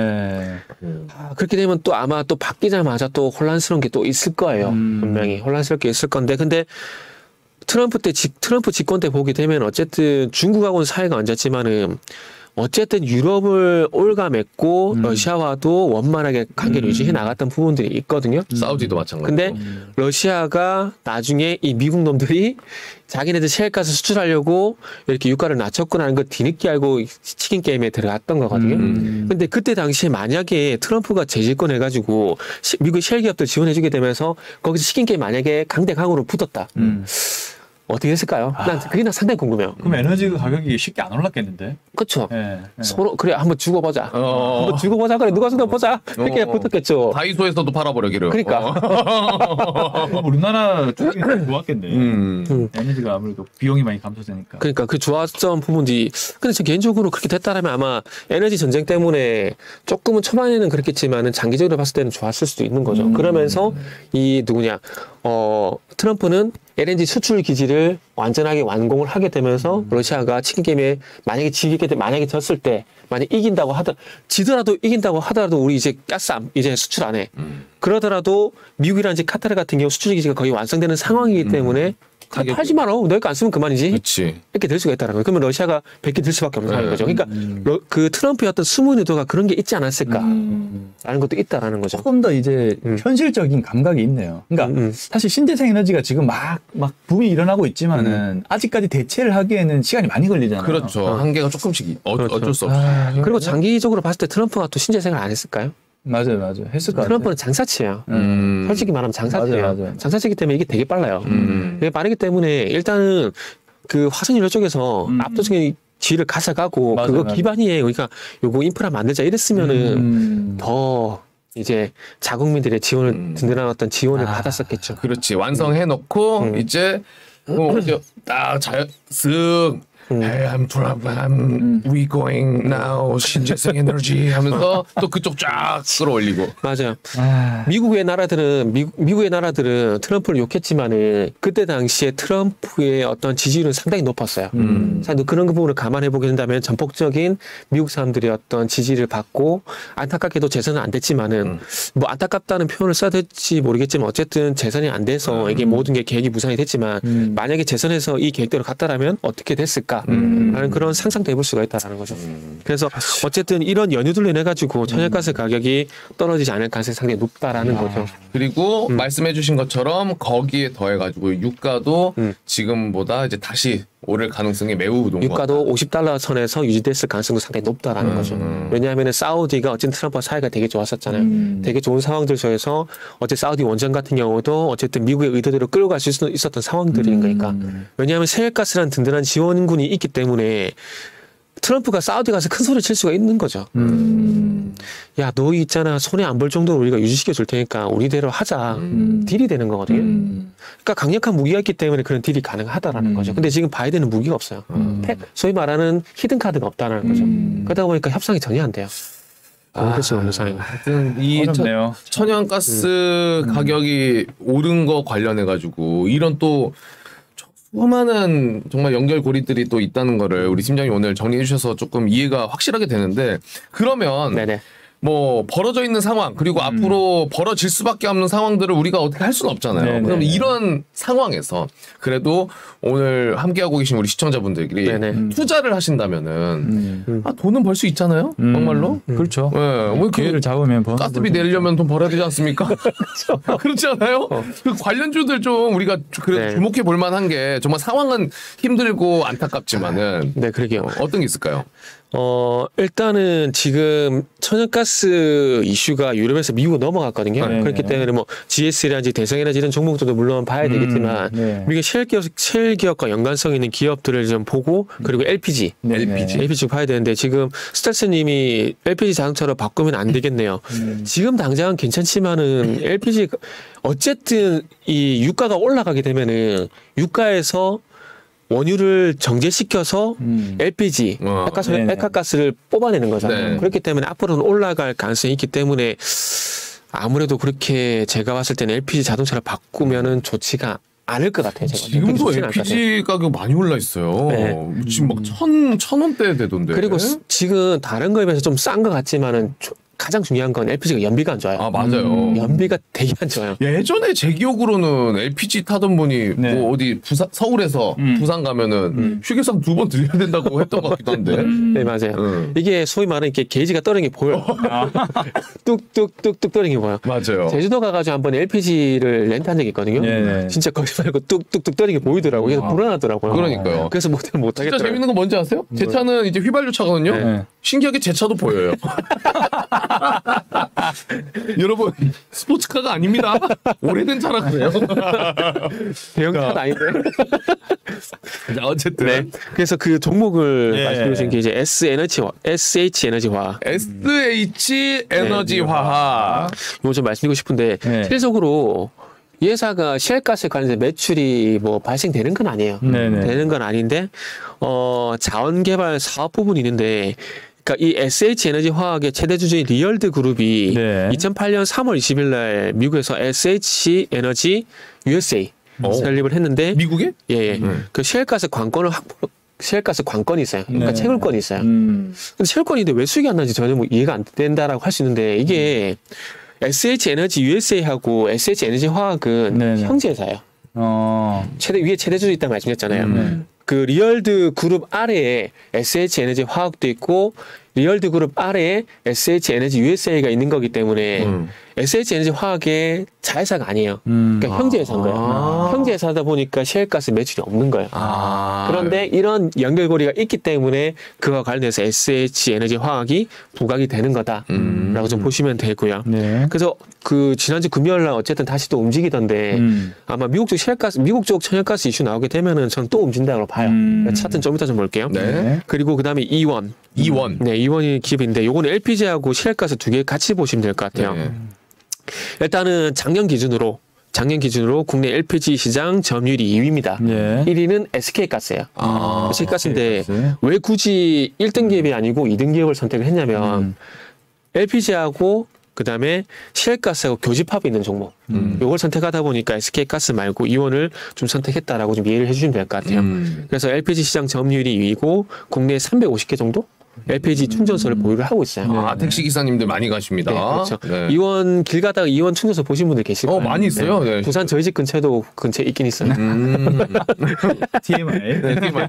그렇게 되면 또 아마 또 바뀌자마자 또 혼란스러운 게 또 있을 거예요. 분명히 혼란스럽게 있을 건데 근데 트럼프 집권 때 보게 되면 어쨌든 중국하고는 사이가 안 좋지만은 어쨌든 유럽을 올가맸고 러시아와도 원만하게 관계를 유지해 나갔던 부분들이 있거든요. 사우디도 마찬가지. 근데 러시아가 나중에 이 미국 놈들이 자기네들 셰일가스 수출하려고 이렇게 유가를 낮췄구나는 걸 뒤늦게 알고 치킨 게임에 들어갔던 거거든요. 근데 그때 당시에 만약에 트럼프가 재집권 해가지고 미국 셰일 기업들 지원해주게 되면서 거기서 치킨 게임 만약에 강대강으로 붙었다. 어떻게 했을까요? 난 그게 난 상당히 궁금해요. 그럼 에너지 가격이 쉽게 안 올랐겠는데? 그렇죠. 서로 그래 한번 죽어보자. 한번 죽어보자. 그래 누가 쓰나 보자. 이렇게 붙었겠죠. 다이소에서도 팔아버리기를. 그러니까. 우리나라 쪽이 좋았겠네. 에너지가 아무래도 비용이 많이 감소되니까. 그러니까 그 좋았던 부분들이. 근데 저 개인적으로 그렇게 됐다라면 아마 에너지 전쟁 때문에 조금은 초반에는 그랬겠지만은 장기적으로 봤을 때는 좋았을 수도 있는 거죠. 그러면서 이 누구냐 트럼프는 LNG 수출 기지를 완전하게 완공을 하게 되면서 러시아가 치킨 게임에 만약에 만약에 졌을 때 만약 지더라도 이긴다고 하더라도 우리 이제 가스 이제 수출 안 해. 그러더라도 미국이랑 카타르 같은 경우 수출 기지가 거의 완성되는 상황이기 때문에 팔지 마라. 너희가 안 쓰면 그만이지. 그치. 이렇게 될 수가 있다는 거예요. 그러면 러시아가 뱉게 될 수밖에 없는 상황인 거죠. 그러니까 그 트럼프의 어떤 숨은 의도가 그런 게 있지 않았을까라는 것도 있다라는 거죠. 조금 더 이제 현실적인 감각이 있네요. 그러니까 사실 신재생 에너지가 지금 막 붐이 일어나고 있지만은 아직까지 대체를 하기에는 시간이 많이 걸리잖아요. 그렇죠. 한계가 조금씩 그렇죠. 어쩔 수 없죠. 그리고 장기적으로 봤을 때 트럼프가 또 신재생을 안 했을까요? 맞아요. 했을 것 같아요. 트럼프는 장사치예요. 솔직히 말하면 장사치예요. 맞아요. 장사치기 때문에 이게 되게 빨라요. 이게 빠르기 때문에 일단은 그 화석연료 쪽에서 압도적인 지위를 가져가고 그거 기반이에요. 그러니까 요거 인프라 만들자 이랬으면은 더 이제 자국민들의 지원을 든든한 어떤 지원을 받았었겠죠. 그렇지. 완성해놓고 이제 딱 쓱 Hey, I'm we going now. 신재생 에너지 하면서 또 그쪽 쫙 끌어올리고. 맞아요. 미국의 나라들은 트럼프를 욕했지만은 그때 당시에 트럼프의 어떤 지지율은 상당히 높았어요. 사실 그런 부분을 감안해 보게 된다면 전폭적인 미국 사람들의 어떤 지지를 받고 안타깝게도 재선은 안 됐지만은 뭐 안타깝다는 표현을 써야 될지 모르겠지만 어쨌든 재선이 안 돼서 이게 모든 게 계획이 무산이 됐지만 만약에 재선에서 이 계획대로 갔다라면 어떻게 됐을까? 라는 그런 상상도 해볼 수가 있다라는 거죠. 그래서 어쨌든 이런 연유들로 인해 가지고 천연가스 가격이 떨어지지 않을 가능성이 상당히 높다라는 거죠. 그리고 말씀해주신 것처럼 거기에 더해가지고 유가도 지금보다 이제 다시 오를 가능성이 매우 높은 유가도 $50 선에서 유지됐을 가능성도 상당히 높다라는 거죠. 왜냐하면 사우디가 어쨌든 트럼프와 사이가 되게 좋았었잖아요. 되게 좋은 상황들 속에서 어쨌든 사우디 원전 같은 경우도 어쨌든 미국의 의도대로 끌어갈 수 있었던 상황들인 거니까. 왜냐하면 셰일가스라는 든든한 지원군이 있기 때문에 트럼프가 사우디 가서 큰 소리 칠 수가 있는 거죠. 야, 너 있잖아. 손해 안 볼 정도로 우리가 유지시켜 줄 테니까 우리대로 하자. 딜이 되는 거거든요. 그러니까 강력한 무기가 있기 때문에 그런 딜이 가능하다라는 거죠. 근데 지금 바이든은 무기가 없어요. 소위 말하는 히든 카드가 없다는 거죠. 그러다 보니까 협상이 전혀 안 돼요. 그럴 수 없는 상황입니다. 하여튼 이 천연가스 가격이 오른 거 관련해 가지고 이런 또 수많은 정말 연결고리들이 또 있다는 거를 우리 팀장님 오늘 정리해 주셔서 조금 이해가 확실하게 되는데 그러면 뭐 벌어져 있는 상황 그리고 앞으로 벌어질 수밖에 없는 상황들을 우리가 어떻게 할 수는 없잖아요. 그럼 이런 상황에서 그래도 오늘 함께하고 계신 우리 시청자분들끼리 투자를 하신다면은 돈은 벌 수 있잖아요. 정말로. 그렇죠. 뭐 기회를 잡으면 가스비 내려면 돈 벌어야 되지 않습니까? 그렇지 않아요? 그 관련주들 좀 우리가 그래도 주목해 볼 만한 게 정말 상황은 힘들고 안타깝지만은 그러게요. 어떤 게 있을까요? 일단은 지금 천연가스 이슈가 유럽에서 미국으로 넘어갔거든요. 그렇기 때문에 뭐 GS라든지 대성에너지 이런 종목들도 물론 봐야 되겠지만 미국의 셰일 기업과 연관성 있는 기업들을 좀 보고 그리고 LPG 봐야 되는데 지금 스타스님이 LPG 자동차로 바꾸면 안 되겠네요. 지금 당장은 괜찮지만은 LPG 어쨌든 이 유가가 올라가게 되면은 유가에서 원유를 정제시켜서 LPG, 액화가스를 뽑아내는 거잖아요. 그렇기 때문에 앞으로는 올라갈 가능성이 있기 때문에 아무래도 그렇게 제가 봤을 때는 LPG 자동차를 바꾸면은 좋지가 않을 것 같아요. 제가. 지금도 LPG 가격 많이 올라 있어요. 지금 막 1,000원대 되던데. 그리고 지금 다른 거에 비해서 좀 싼 것 같지만은 가장 중요한 건 LPG가 연비가 안 좋아요. 아, 맞아요. 연비가 되게 안 좋아요. 예전에 제 기억으로는 LPG 타던 분이 뭐 어디 서울에서 부산 가면은 휴게소 2번 들려야 된다고 했던 것 같기도 한데. 네, 맞아요. 이게 소위 말하는 이렇게 게이지가 떨어진 게 보여. 뚝뚝뚝뚝 떨어진 게 보여. 맞아요. 제주도 가가지고 한번 LPG를 렌트한 적이 있거든요. 진짜 거기 말고 뚝뚝뚝 떨어진 게 보이더라고요. 그래서 불안하더라고요. 그러니까요. 그래서 못하겠더라고요. 진짜 재밌는 건 뭔지 아세요? 제 차는 이제 휘발유 차거든요. 신기하게 제 차도 보여요. 여러분, 스포츠카가 아닙니다. 오래된 차라고요. 대형차도 아닌데. 자, 어쨌든. 네. 그래서 그 종목을 말씀해 주신 게 이제 SH 에너지화. SH 에너지화학. 이거 좀 말씀드리고 싶은데, 실질적으로 이 회사가 셰일가스에 관해서 매출이 뭐 발생되는 건 아니에요. 되는 건 아닌데, 자원개발 사업 부분이 있는데, 그러니까 이 SH 에너지 화학의 최대 주주인 리얼드 그룹이 2008년 3월 20일 날 미국에서 SH 에너지 USA 설립을 했는데 미국에? 예. 그 셰일가스 관건이 있어요. 그러니까 채굴권이 있어요. 근데 채굴권인데 왜 수익이 안 나는지 전혀 뭐 이해가 안 된다라고 할 수 있는데 이게 SH 에너지 USA하고 SH 에너지 화학은 형제 회사예요. 위에 최대 주주 있다는 말씀드렸잖아요. 그 리얼드 그룹 아래에 SH 에너지 화학도 있고 리얼드 그룹 아래에 SH 에너지 USA가 있는 거기 때문에 SH 에너지 화학의 자회사가 아니에요. 그러니까 형제 회사인 거예요. 형제 회사다 보니까 셰일가스 매출이 없는 거예요. 그런데 이런 연결고리가 있기 때문에 그와 관련해서 SH 에너지 화학이 부각이 되는 거다라고 좀 보시면 되고요. 그래서 그 지난주 금요일 날 어쨌든 다시 또 움직이던데 아마 미국 쪽 천연가스 이슈 나오게 되면은 전 또 움직인다고 봐요. 차트는 좀 이따 좀 볼게요. 그리고 그다음에 E1. 네, E1이 기업인데 요거는 LPG하고 셰일가스 두 개 같이 보시면 될 것 같아요. 일단은 작년 기준으로 국내 LPG 시장 점유율이 2위입니다. 1위는 SK가스예요. SK가스인데 왜 굳이 1등 기업이 아니고 2등 기업을 선택을 했냐면 LPG하고 그다음에 셰일가스하고 교집합이 있는 종목. 요걸 선택하다 보니까 SK가스 말고 E1을 좀 선택했다라고 좀 이해를 해주시면 될 것 같아요. 그래서 LPG 시장 점유율이 2위고 국내에 350개 정도? LPG 충전소를 보유를 하고 있어요. 택시 기사님들 많이 가십니다. 네, 그렇죠. 이원 길 가다가 이원 충전소 보신 분들 계실 거예요. 많이 있어요. 네. 부산 저희 집 근처에 있긴 있어요. TMI. TMI.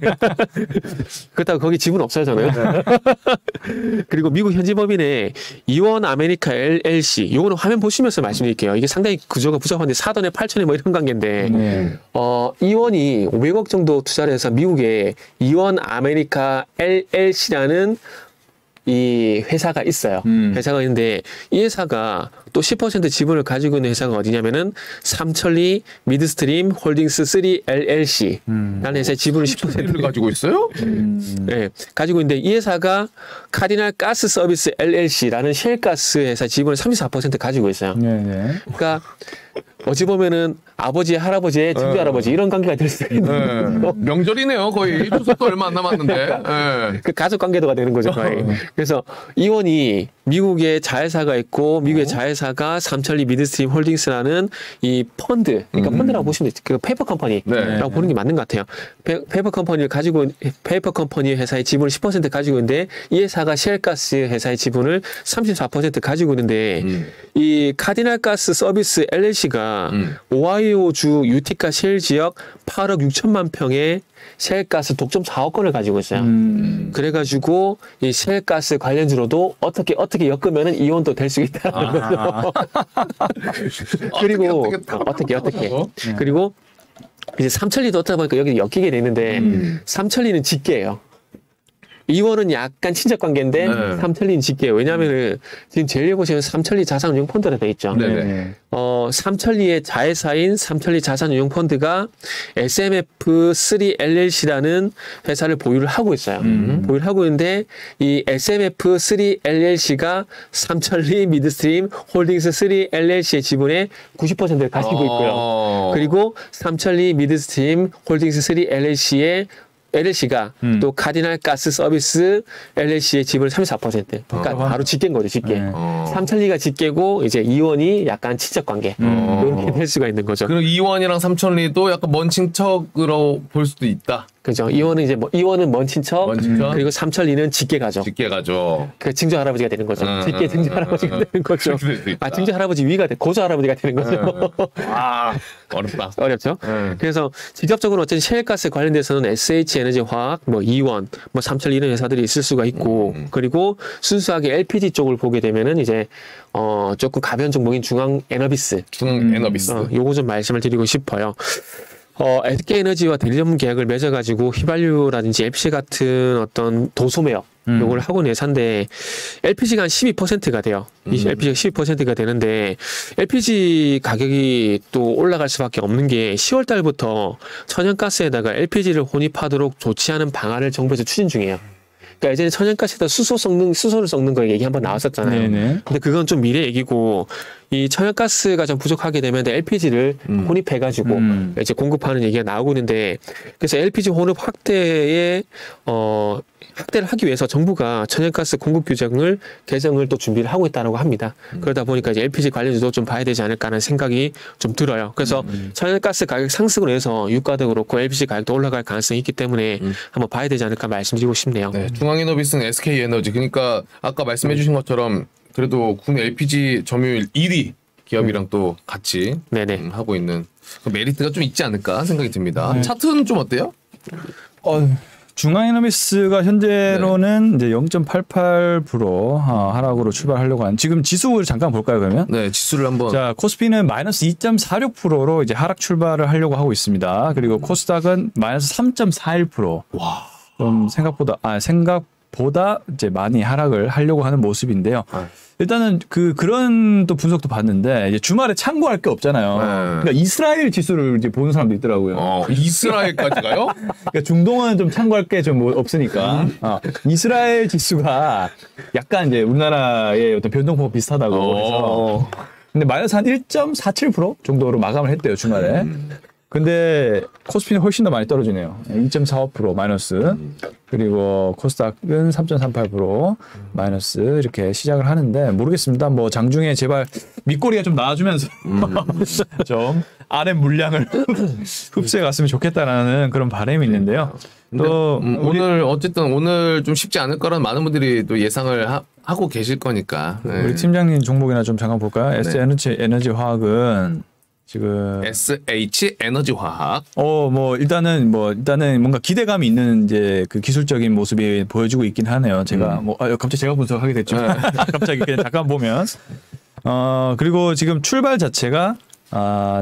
그렇다고 거기 집은 없어졌잖아요. 그리고 미국 현지 법인의 이원 아메리카 LLC, 요거는 화면 보시면서 말씀드릴게요. 이게 상당히 구조가 복잡한데 4돈에 8천에 뭐 이런 관계인데, 이원이 500억 정도 투자를 해서 미국에 이원 아메리카 LLC라는 이 회사가 있어요. 회사가 있는데 이 회사가 또 10% 지분을 가지고 있는 회사가 어디냐면은 삼천리 미드스트림 홀딩스 3 LLC 라는 회사의 지분을 10%를 가지고 있어요? 네, 가지고 있는데 이 회사가 카디널 가스 서비스 LLC라는 셰일가스 회사 지분을 34% 가지고 있어요. 그러니까 어찌 보면은 아버지의 할아버지의 증조 할아버지 이런 관계가 될 수 있는 명절이네요. 거의 추석도 얼마 안 남았는데 그 가족 관계도가 되는 거죠 거의. 그래서 이원이 미국의 자회사가 있고 미국의 자회사가 삼천리 미드스트림 홀딩스라는 이 펀드, 그러니까 펀드라고 보시면 그 페이퍼 컴퍼니라고 보는 게 맞는 것 같아요. 페이퍼 컴퍼니 회사의 지분을 10% 가지고 있는데 이 회사가 셰일가스 회사의 지분을 34% 가지고 있는데 이 카디널 가스 서비스 LLC가 오하이오주 유티카 셰일 지역 8억 6천만 평의 셰일가스 독점 4억건을 가지고 있어요. 그래가지고 이 셰일가스 관련주로도 어떻게 엮으면은 이원도 될 수 있다는 거죠. 그리고 어떻게 그리고 이제 삼천리도 어쩌다 보니까 여기 엮이게 되는데 삼천리는 직계예요. 이원은 약간 친척 관계인데 삼천리는 직계예요. 왜냐하면은 지금 제일 보시면 삼천리 자산운용 펀드라 돼 있죠. 삼천리의 자회사인 삼천리 자산운용펀드가 SMF3 LLC라는 회사를 보유를 하고 있어요. 보유를 하고 있는데 이 SMF3 LLC가 삼천리 미드스트림 홀딩스 3 LLC의 지분의 90%를 가지고 있고요. 그리고 삼천리 미드스트림 홀딩스 3 LLC가 또 카디널 가스 서비스 LLC의 지분을 34%. 그러니까 바로 직계인 거죠, 직계. 삼천리가 직계고 이제 이원이 약간 친척 관계 이렇게 될 수가 있는 거죠. 그럼 이원이랑 삼천리도 약간 먼 친척으로 볼 수도 있다. 그죠. 이원은 이제 이원은 먼 친척, 그리고 삼천리는 직계 가족. 직계 가족. 그 증조 할아버지가 되는 거죠. 직계 증조 할아버지가 되는 거죠. 증조 할아버지 위가 고조 할아버지가 되는 거죠. 어렵다. 어렵죠. 그래서 직접적으로 어쨌든 셰일가스 관련돼서는 SH 에너지 화학, 이원, 삼천 이런 회사들이 있을 수가 있고, 그리고 순수하게 LPG 쪽을 보게 되면은 이제 조금 가벼운 종목인 중앙 에너비스. 요거 좀 말씀을 드리고 싶어요. SK에너지와 대리 전문 계약을 맺어가지고 휘발유라든지 LPG 같은 어떤 도소매업 요걸 하고 있는 회사인데 LPG가 한 12%가 돼요. LPG가 12%가 되는데 LPG 가격이 또 올라갈 수밖에 없는 게 10월 달부터 천연가스에다가 LPG를 혼입하도록 조치하는 방안을 정부에서 추진 중이에요. 그러니까 예전에 천연가스에다 수소를 섞는 거 얘기 한번 나왔었잖아요. 네네. 근데 그건 좀 미래 얘기고 이 천연가스가 좀 부족하게 되면 LPG를 혼입해가지고 이제 공급하는 얘기가 나오고 있는데 그래서 LPG 혼입 확대를 하기 위해서 정부가 천연가스 공급 규정을 개정을 또 준비를 하고 있다고 합니다. 그러다 보니까 이제 LPG 관련주도 좀 봐야 되지 않을까 하는 생각이 좀 들어요. 그래서 천연가스 가격 상승을 해서 유가도 그렇고 LPG 가격도 올라갈 가능성이 있기 때문에 한번 봐야 되지 않을까 말씀드리고 싶네요. 네, 중앙에너비스는 SK에너지. 그러니까 아까 말씀해주신 것처럼 그래도 국내 LPG 점유율 1위 기업이랑 또 같이 하고 있는 그 메리트가 좀 있지 않을까 생각이 듭니다. 차트는 좀 어때요? 중앙에너비스가 현재로는 이제 0.88% 하락으로 출발하려고 하는. 지금 지수를 잠깐 볼까요, 그러면? 네, 지수를 한번. 자, 코스피는 마이너스 2.46%로 이제 하락 출발을 하려고 하고 있습니다. 그리고 코스닥은 마이너스 3.41%. 와. 좀 생각보다 이제 많이 하락을 하려고 하는 모습인데요. 일단은 그런 또 분석도 봤는데 이제 주말에 참고할 게 없잖아요. 그러니까 이스라엘 지수를 이제 보는 사람도 있더라고요. 이스라엘까지 가요? 그러니까 중동은 좀 참고할 게 좀 없으니까. 이스라엘 지수가 약간 이제 우리나라의 어떤 변동폭 비슷하다고 해서. 근데 마이너스 한 1.47% 정도로 마감을 했대요, 주말에. 근데 코스피는 훨씬 더 많이 떨어지네요. 2.45% 마이너스. 그리고 코스닥은 3.38% 마이너스 이렇게 시작을 하는데 모르겠습니다. 뭐 장중에 제발 밑꼬리가 좀 나와주면서 좀 안에 물량을 흡수해 갔으면 좋겠다라는 그런 바람이 있는데요. 또 오늘 어쨌든 오늘 좀 쉽지 않을 거라는 많은 분들이 또 예상을 하고 계실 거니까. 우리 팀장님 종목이나 좀 잠깐 볼까요? SH 화학은 지금 SH 에너지 화학. 일단은 뭔가 기대감이 있는 이제 그 기술적인 모습이 보여주고 있긴 하네요. 제가 갑자기 제가 분석하게 됐죠. 갑자기 그냥 잠깐 보면 그리고 지금 출발 자체가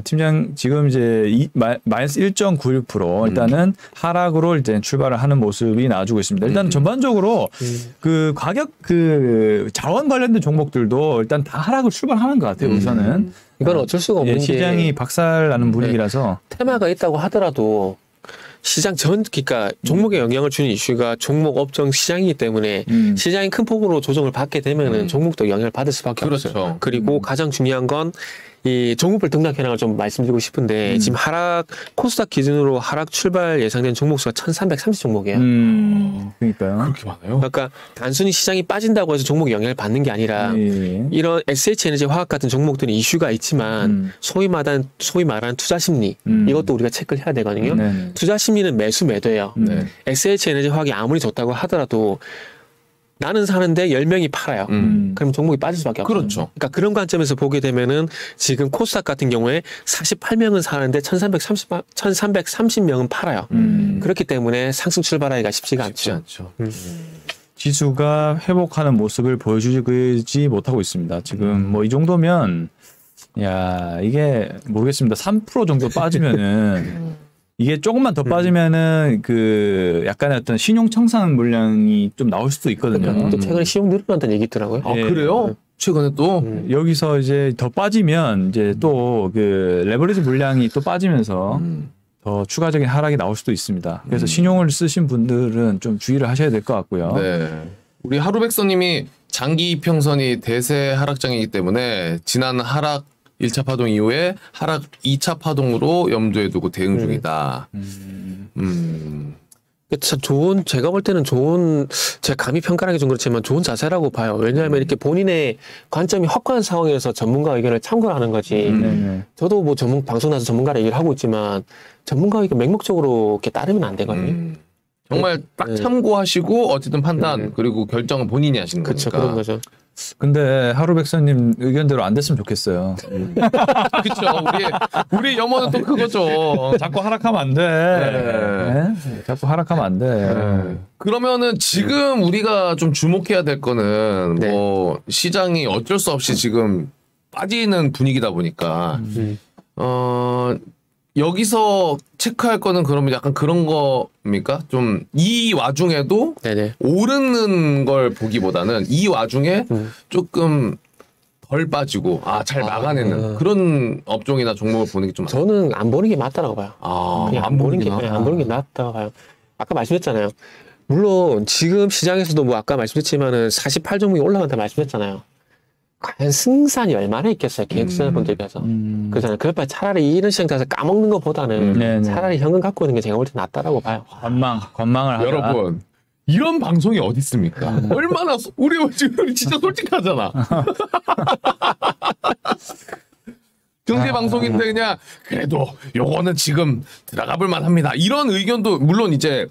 팀장 지금 이제 마이너스 1.96% 일단은 하락으로 일단 출발을 하는 모습이 나와주고 있습니다. 일단 전반적으로 그 가격 자원 관련된 종목들도 일단 다 하락을 출발하는 것 같아요. 우선은 이건 어쩔 수가 없는 게 시장이 박살나는 분위기라서 테마가 있다고 하더라도 시장 그러니까 종목에 영향을 주는 이슈가 종목 업종 시장이기 때문에 시장이 큰 폭으로 조정을 받게 되면은 종목도 영향을 받을 수밖에 없어요. 그리고 가장 중요한 건 이 종목별 등락 현황을 좀 말씀드리고 싶은데 지금 코스닥 기준으로 하락 출발 예상된 종목 수가 1,330 종목이에요. 그러니까요. 그렇게 많아요? 그러니까 단순히 시장이 빠진다고 해서 종목이 영향을 받는 게 아니라 이런 SH에너지 화학 같은 종목들은 이슈가 있지만 소위 말하는 투자 심리 이것도 우리가 체크를 해야 되거든요. 투자 심리는 매수 매도예요. SH에너지 화학이 아무리 좋다고 하더라도 나는 사는데 10명이 팔아요. 그럼 종목이 빠질 수밖에 없어요. 그렇죠. 그러니까 그런 관점에서 보게 되면은 지금 코스닥 같은 경우에 48명은 사는데 1330명은 팔아요. 그렇기 때문에 상승 출발하기가 쉽지가 않죠. 지수가 회복하는 모습을 보여주지 못하고 있습니다. 지금 뭐 이 정도면 이게 모르겠습니다. 3% 정도 빠지면은 이게 조금만 더 빠지면은 그 약간의 어떤 신용 청산 물량이 좀 나올 수도 있거든요. 또 최근에 신용 늘어난다는 얘기 있더라고요. 그래요? 최근에 또 여기서 이제 더 빠지면 이제 또 그 레버리지 물량이 또 빠지면서 더 추가적인 하락이 나올 수도 있습니다. 그래서 신용을 쓰신 분들은 좀 주의를 하셔야 될 것 같고요. 네. 우리 하루백서님이 장기 이평선이 대세 하락장이기 때문에 지난 하락 1차 파동 이후에 하락 2차 파동으로 염두에 두고 대응 중이다. 참 좋은, 제가 볼 때는 좋은, 제 감히 평가하기 좀 그렇지만 좋은 자세라고 봐요. 왜냐하면 이렇게 본인의 관점이 확고한 상황에서 전문가 의견을 참고하는 거지. 저도 뭐 방송 나서 전문가라 얘기를 하고 있지만 전문가 의견 맹목적으로 이렇게 따르면 안 되거든요. 정말 딱 참고하시고 어쨌든 판단 그리고 결정은 본인이 하시는 거니까. 그런 거죠. 근데 하루백서님 의견대로 안 됐으면 좋겠어요. 그렇죠. 우리 염원은 또 그거죠. 자꾸 하락하면 안 돼. 네? 자꾸 하락하면 안 돼. 그러면은 지금 우리가 좀 주목해야 될 거는 뭐 시장이 어쩔 수 없이 지금 빠지는 분위기다 보니까 여기서 체크할 거는 그러면 약간 그런 겁니까? 좀 이 와중에도 오르는 걸 보기보다는 이 와중에 조금 덜 빠지고 잘 막아내는 그런 업종이나 종목을 보는 게 좀 저는 안 보는 게 맞다라고 봐요. 그냥 안 보는 게 낫다고 봐요. 아까 말씀했잖아요. 물론 지금 시장에서도 뭐 아까 말씀드렸지만은 48종목이 올라간다 말씀했잖아요. 과연 승산이 얼마나 있겠어요, 계획자분들 비해서. 그렇잖아요. 그럴 바에 차라리 이런 시장 가서 까먹는 것보다는 차라리 현금 갖고 있는 게 제가 볼 때 낫다라고 봐요. 건망을 하자. 여러분, 이런 방송이 어디 있습니까? 얼마나 우리 지금 진짜 솔직하잖아. 경제 방송인데 그냥 그래도 요거는 지금 들어가 볼 만합니다. 이런 의견도 물론 이제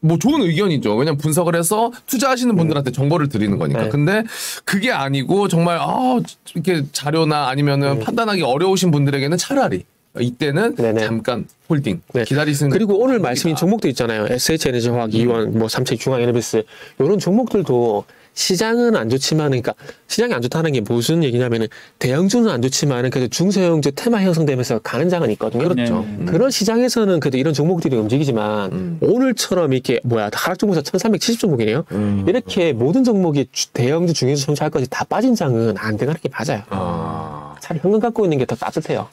뭐 좋은 의견이죠. 왜냐면 분석을 해서 투자하시는 분들한테 정보를 드리는 거니까. 근데 그게 아니고 정말 이렇게 자료나 아니면은 판단하기 어려우신 분들에게는 차라리 이때는 잠깐 홀딩 기다리시는. 그리고 오늘 말씀인 종목도 있잖아요. SH에너지화학, 이원, 뭐 삼성 중앙에너비스 이런 종목들도 시장은 안 좋지만, 그러니까 시장이 안 좋다는 게 무슨 얘기냐면은 대형주는 안 좋지만 그래도 중소형주 테마 형성되면서 가는 장은 있거든요. 그렇죠. 그런 시장에서는 그래도 이런 종목들이 움직이지만 오늘처럼 이렇게 하락 종목에서 1370 종목이네요. 이렇게 모든 종목이 대형주, 중형주, 성장할 것이 다 빠진 장은 안 되는 게 맞아요. 차라리 현금 갖고 있는 게 더 따뜻해요.